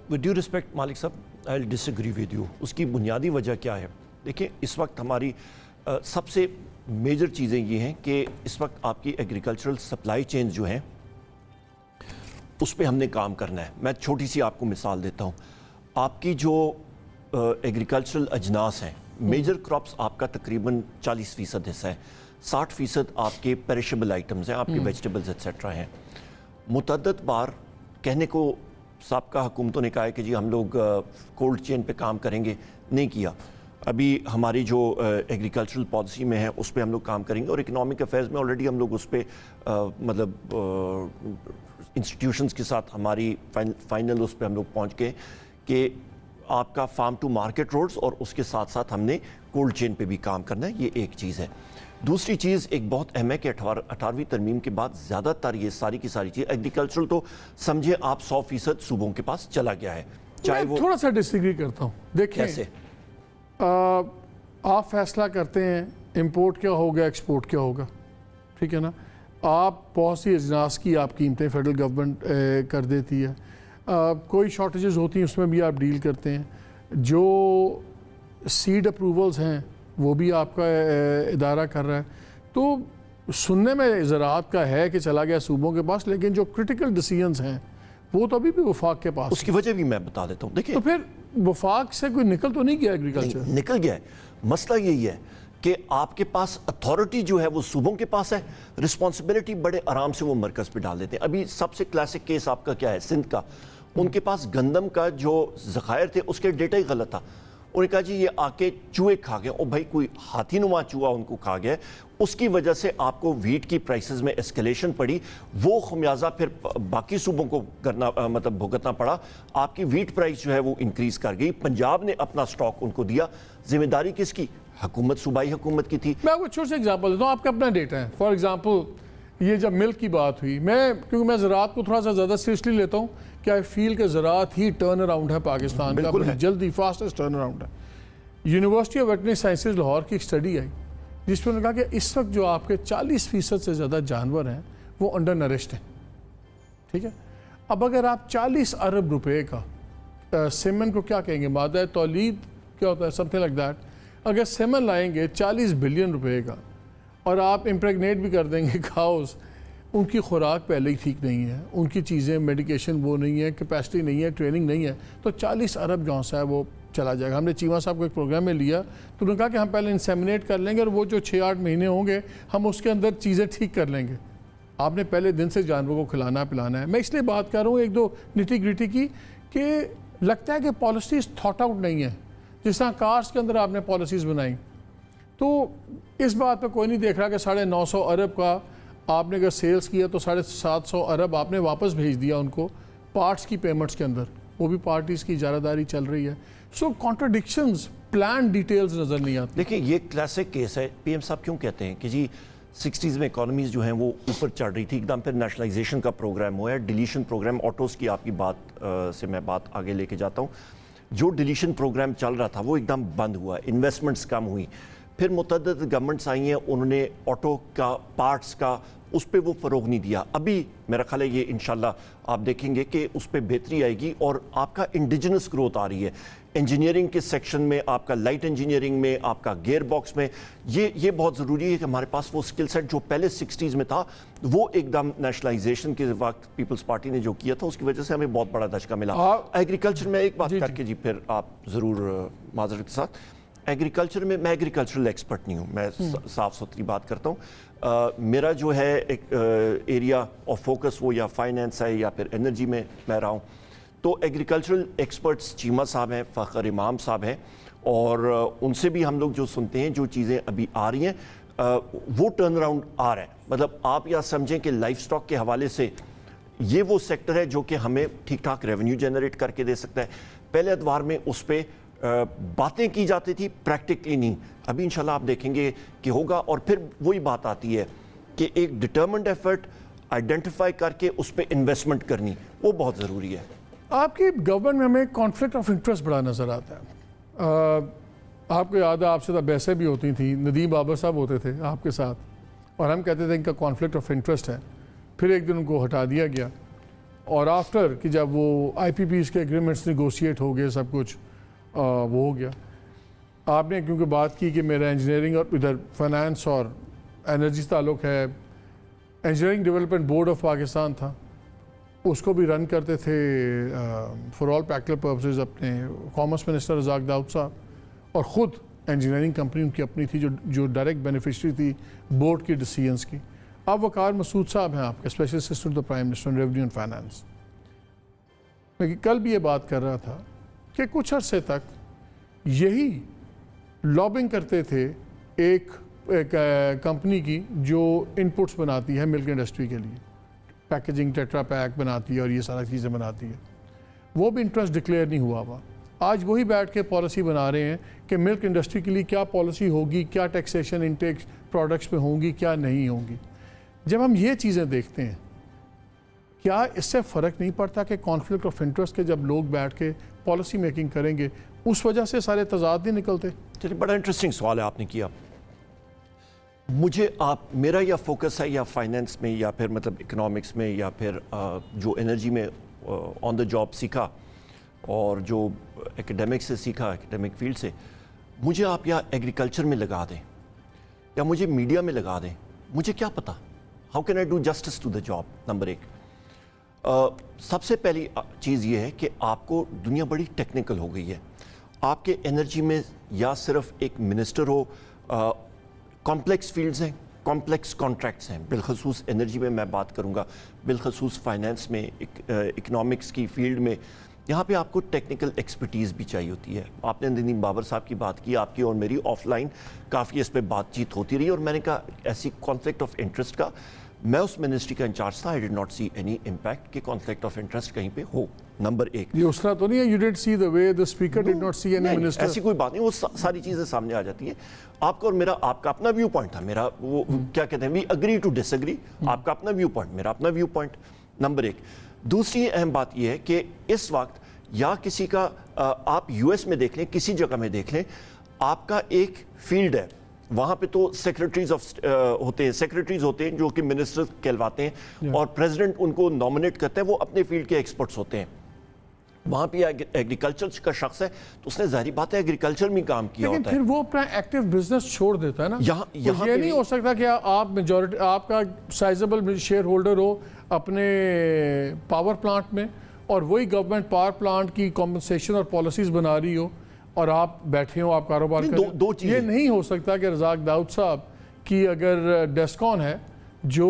ود ڈیو رسپیکٹ مالک صاحب, آئی ول ڈس ایگری ود یو. اس کی بنیادی وجہ کیا ہے؟ دیکھیں اس وقت ہماری سب سے میجر چیزیں یہ ہیں کہ اس وقت آپ کی ایگریکلچرل سپلائی چین جو ہیں اس پہ ہم نے کام کرنا ہے. میں چھوٹی سی آپ کو مثال دیتا ہوں. آپ کی جو ایگریکلچرل اجناس ہیں, میجر کراپس آپ کا تقریباً 40% حصہ ہے, 60% آپ کے پیرشبل آئٹمز ہیں, آپ کے ویجیٹیبلز ایٹسیٹرا ہیں. متعدد بار کہنے کو سابقہ حکومتوں نے کہا ہے کہ جی ہم لوگ کولڈ چین پہ کام کریں گے, نہیں کیا. ابھی ہماری جو ایگریکلچرل پالیسی میں ہے اس پہ ہم لوگ کام کریں گے, اور اکنامک افیئرز میں آلریڈی ہم لوگ اس پہ مطلب انسٹیٹیوشنز کے ساتھ ہماری فائنل اس پہ ہم لوگ پہنچ گئے کہ آپ کا فارم ٹو مارکیٹ روڈز, اور اس کے ساتھ ساتھ ہم نے کولڈ چین پہ بھی کام کرنا ہے. یہ ایک چیز ہے. دوسری چیز ایک بہت اہم ہے کہ 18ویں ترمیم کے بعد زیادہ تر یہ ساری کی ساری چیز ایگریکلچرل تو سمجھے آپ 100% صوبوں کے پاس چلا گیا ہے. چاہے وہ تھوڑا سا ڈس ایگری کرتا ہوں. دیکھیں کیسے آپ فیصلہ کرتے ہیں امپورٹ کیا ہوگا ایکسپورٹ کیا ہوگا, ٹھیک ہے نا. آپ بہت سی اجناس کی آپ قیمتیں فیڈرل گورنمنٹ کر دیتی ہے, کوئی شارٹیجز ہوتی ہیں اس میں بھی آپ ڈیل کرتے ہیں. جو سیڈ اپروولز ہیں وہ بھی آپ کا ادارہ کر رہا ہے. تو سننے میں زراعت کا ہے کہ چلا گیا صوبوں کے پاس, لیکن جو کرٹیکل ڈیسیجنز ہیں وہ تو ابھی بھی وفاق کے پاس. اس کی وجہ بھی میں بتا دیتا ہوں. دیکھیں تو پھر وفاق سے کوئی نکل تو نہیں گیا ایگریکلچر؟ نکل گیا ہے. مسئلہ یہی ہے کہ آپ کے پاس اتھارٹی جو ہے وہ صوبوں کے پاس ہے, رسپانسبلٹی بڑے آرام سے وہ مرکز پہ ڈال دیتے ہیں. ابھی سب سے کلاسک کیس آپ کا کیا ہے؟ سندھ کا. ان کے پاس گندم کا جو ذخائر تھے اس کے ڈیٹا ہی غلط تھا. انہوں نے کہا جی یہ آ کے چوہے کھا گئے. اور بھائی کوئی ہاتھی نما چوہا ان کو کھا گیا. اس کی وجہ سے آپ کو ویٹ کی پرائسز میں اسکیلیشن پڑی, وہ خمیازہ پھر باقی صوبوں کو کرنا مطلب بھگتنا پڑا. آپ کی ویٹ پرائس جو ہے وہ انکریز کر گئی. پنجاب نے اپنا سٹاک ان کو دیا. ذمہ داری کس کی؟ حکومت, صوبائی حکومت کی تھی. میں آپ کو چھوٹی سی ایگزامپل دیتا ہوں. آپ کا اپنا ڈیٹا ہے. فار ایگزامپل یہ جب ملک کی بات ہوئی, کیونکہ میں زراعت کو تھوڑا سا زیادہ سیریسلی لیتا ہوں کہ آئی فیل کہ زراعت ہی ٹرن اراؤنڈ ہے پاکستان کا, بڑی جلدی فاسٹسٹ ٹرن اراؤنڈ ہے. University of veterinary sciences Lahore کی ایک اسٹڈی آئی جس میں انہوں نے کہا کہ اس وقت جو آپ کے 40% سے زیادہ جانور ہیں وہ انڈر نرشڈ ہیں, ٹھیک ہے. اب اگر آپ 40 ارب روپے کا سیمن کو کیا کہیں گے, مادہ تولید کیا ہوتا ہے, سم تھنگ لائک دیٹ. اگر سیمن لائیں گے 40 بلین روپے کا اور آپ امپریگنیٹ بھی کر دیں گے کھاؤز, ان کی خوراک پہلے ہی ٹھیک نہیں ہے, ان کی چیزیں میڈیکیشن وہ نہیں ہے, کیپیسٹی نہیں ہے, ٹریننگ نہیں ہے, تو 40 ارب جو ہے وہ چلا جائے گا. ہم نے چیمہ صاحب کو ایک پروگرام میں لیا تو انہوں نے کہا کہ ہم پہلے انسیمنیٹ کر لیں گے اور وہ جو 6-8 مہینے ہوں گے ہم اس کے اندر چیزیں ٹھیک کر لیں گے. آپ نے پہلے دن سے جانوروں کو کھلانا پلانا ہے. میں اس لیے بات کر رہا ہوں ایک دو نٹی گریٹی کی کہ لگتا ہے کہ پالیسیز تھاٹ آؤٹ نہیں ہیں. جس طرح کارز کے اندر آپ نے پالیسیز بنائی تو اس بات پہ کوئی نہیں دیکھ رہا کہ 950 ارب کا آپ نے اگر سیلز کیا تو 750 ارب آپ نے واپس بھیج دیا ان کو پارٹس کی پیمنٹس کے اندر, وہ بھی پارٹیز کی اجارہ داری چل رہی ہے. سو کانٹرڈکشنز پلان ڈیٹیلز نظر نہیں آتی. دیکھیں یہ کلاسک کیس ہے. پی ایم صاحب کیوں کہتے ہیں کہ جی 60s میں اکانومیز جو ہیں وہ اوپر چڑھ رہی تھی, ایک دم پھر نیشنلائزیشن کا پروگرام ہوا ہے, ڈیلیشن پروگرام, آٹوز کی آپ کی بات سے میں بات آگے لے کے جاتا ہوں. جو ڈیلیشن پروگرام چل رہا تھا وہ ایک دم بند ہوا, انویسٹمنٹس کم ہوئی, پھر متعدد گورنمنٹس آئی ہیں, انہوں نے آٹو کا پارٹس کا اس پہ وہ فروغ نہیں دیا. ابھی میرا خیال ہے یہ انشاءاللہ آپ دیکھیں گے کہ اس پہ بہتری آئے گی اور آپ کا انڈیجنس گروتھ آ رہی ہے. انجینئرنگ کے سیکشن میں, آپ کا لائٹ انجینئرنگ میں, آپ کا گیئر باکس میں, یہ بہت ضروری ہے کہ ہمارے پاس وہ سکل سیٹ جو پہلے 60s میں تھا وہ ایک دم نیشنلائزیشن کے وقت پیپلز پارٹی نے جو کیا تھا اس کی وجہ سے ہمیں بہت بڑا دھچکا ملا. ایگریکلچر میں ایک بات کر کے جی پھر آپ ضرور معذرت کے ساتھ, ایگریکلچر میں ایگریکلچرل ایکسپرٹ نہیں ہوں, میں صاف ستھری بات کرتا ہوں. میرا جو ہے ایک ایریا آف فوکس وہ یا فائنینس ہے یا پھر انرجی میں رہا ہوں. تو ایگریکلچرل ایکسپرٹس چیمہ صاحب ہیں, فخر امام صاحب ہیں, اور ان سے بھی ہم لوگ جو سنتے ہیں جو چیزیں ابھی آ رہی ہیں وہ ٹرن اراؤنڈ آ رہا ہے. مطلب آپ یا سمجھیں کہ لائف سٹاک کے حوالے سے یہ وہ سیکٹر ہے جو کہ ہمیں ٹھیک ٹھاک ریونیو جنریٹ کر کے دے سکتا ہے. پہلے ادوار میں اس پہ باتیں کی جاتی تھی, پریکٹیکلی نہیں. ابھی انشاءاللہ آپ دیکھیں گے کہ ہوگا. اور پھر وہی بات آتی ہے کہ ایک ڈٹرمنڈ ایفرٹ آئیڈینٹیفائی کر کے اس پہ انویسٹمنٹ کرنی وہ بہت ضروری ہے. آپ کی گورنمنٹ میں ہمیں کانفلکٹ آف انٹرسٹ بڑا نظر آتا ہے. آپ کو یاد ہے آپ سے بحثیں بھی ہوتی تھیں, ندیم بابر صاحب ہوتے تھے آپ کے ساتھ اور ہم کہتے تھے ان کا کانفلکٹ آف انٹرسٹ ہے. پھر ایک دن ان کو ہٹا دیا گیا اور آفٹر کہ جب وہ آئی پی پیز کے ایگریمنٹس نیگوشیٹ ہو گئے سب کچھ وہ ہو گیا. آپ نے کیونکہ بات کی کہ میرا انجینئرنگ اور ادھر فائنانس اور انرجی سے تعلق ہے, engineering development board of Pakistan تھا, اس کو بھی رن کرتے تھے فار آل پریکٹیکل پرپسز اپنے کامرس منسٹر رزاق داؤد صاحب, اور خود انجینئرنگ کمپنی ان کی اپنی تھی جو ڈائریکٹ بینیفیشری تھی بورڈ کی ڈیسیژنس کی. اب وقار مسعود صاحب ہیں آپ کے special assistant to prime minister revenue and finance. میں کل بھی یہ بات کر رہا تھا کہ کچھ عرصے تک یہی لابنگ کرتے تھے ایک کمپنی کی جو انپٹس بناتی ہے ملک انڈسٹری کے لیے, پیکیجنگ ٹیٹرا پیک بناتی ہے اور یہ سارا چیزیں بناتی ہے. وہ بھی انٹرسٹ ڈکلیئر نہیں ہوا ہوا. آج وہی بیٹھ کے پالیسی بنا رہے ہیں کہ ملک انڈسٹری کے لیے کیا پالیسی ہوگی, کیا ٹیکسیشن انٹیک پروڈکٹس پہ ہوں گی, کیا نہیں ہوں گی. جب ہم یہ چیزیں دیکھتے ہیں کیا اس سے فرق نہیں پڑتا کہ کانفلکٹ آف انٹرسٹ کے جب لوگ بیٹھ کے پالیسی میکنگ کریں گے اس وجہ سے سارے تضاد نہیں نکلتے؟ چلیے بڑا انٹرسٹنگ سوال ہے آپ نے کیا. مجھے میرا یا فوکس ہے یا فائنینس میں یا پھر مطلب اکنامکس میں یا پھر جو انرجی میں آن دا جاب سیکھا اور جو ایکیڈیمک سے سیکھا, ایکیڈیمک فیلڈ سے, مجھے آپ یا ایگریکلچر میں لگا دیں یا مجھے میڈیا میں لگا دیں, مجھے کیا پتا. How can I do justice to the job? Number ایک, سب سے پہلی چیز یہ ہے کہ آپ کو دنیا بڑی ٹیکنیکل ہو گئی ہے. آپ کے انرجی میں یا صرف ایک منسٹر ہو, کمپلیکس فیلڈز ہیں, کمپلیکس کانٹریکٹس ہیں, بالخصوص انرجی میں میں بات کروں گا, بالخصوص فائنینس میں, اکنامکس کی فیلڈ میں, یہاں پہ آپ کو ٹیکنیکل ایکسپرٹیز بھی چاہیے ہوتی ہے. آپ نے ندیم بابر صاحب کی بات کی, آپ کی اور میری آف لائن کافی اس پہ بات چیت ہوتی رہی, اور میں نے کہا ایسی کانفلکٹ آف انٹرسٹ کا, میں اس منسٹری کا انچارج تھا, I did not see any impact کہ کانفلکٹ آف انٹرسٹ کہیں پہ ہو. نمبر ایک, یہ اس طرح تو نہیں ہے you did see the way the speaker did not see any minister, ایسی کوئی بات نہیں, وہ ساری چیزیں سامنے آ جاتی ہیں. آپ کا اور میرا, آپ کا اپنا ویو پوائنٹ تھا, میرا وہ کیا کہتے ہیں we agree to disagree, آپ کا اپنا ویو پوائنٹ, میرا اپنا ویو پوائنٹ. نمبر ایک. دوسری اہم بات یہ ہے کہ اس وقت یا کسی کا آپ یو ایس میں دیکھ لیں, کسی جگہ میں دیکھ لیں, آپ کا ایک فیلڈ ہے, وہاں پہ تو سیکرٹریز ہوتے ہیں, سیکرٹریز ہوتے ہیں جو کہ منسٹر کہلواتے ہیں, اور پریزیڈنٹ ان کو نامنیٹ کرتے ہیں, وہ اپنے فیلڈ کے ایکسپرٹس ہوتے ہیں. وہاں پہ ایگریکلچر کا شخص ہے تو اس نے ظاہری بات ہے ایگریکلچر میں کام کیا ہوتا ہے, لیکن پھر وہ اپنا ایکٹیو بزنس چھوڑ دیتا ہے نا. یہاں یہ نہیں ہو سکتا کہ آپ میجورٹی, آپ کا سائزبل شیئر ہولڈر ہو اپنے پاور پلانٹ میں اور وہی گورنمنٹ پاور پلانٹ کی کمپنسیشن اور پالیسیز بنا رہی ہو اور آپ بیٹھے ہو, آپ کاروبار کریں. یہ نہیں ہو سکتا کہ رزاق داؤد صاحب کی اگر ڈیسکون ہے جو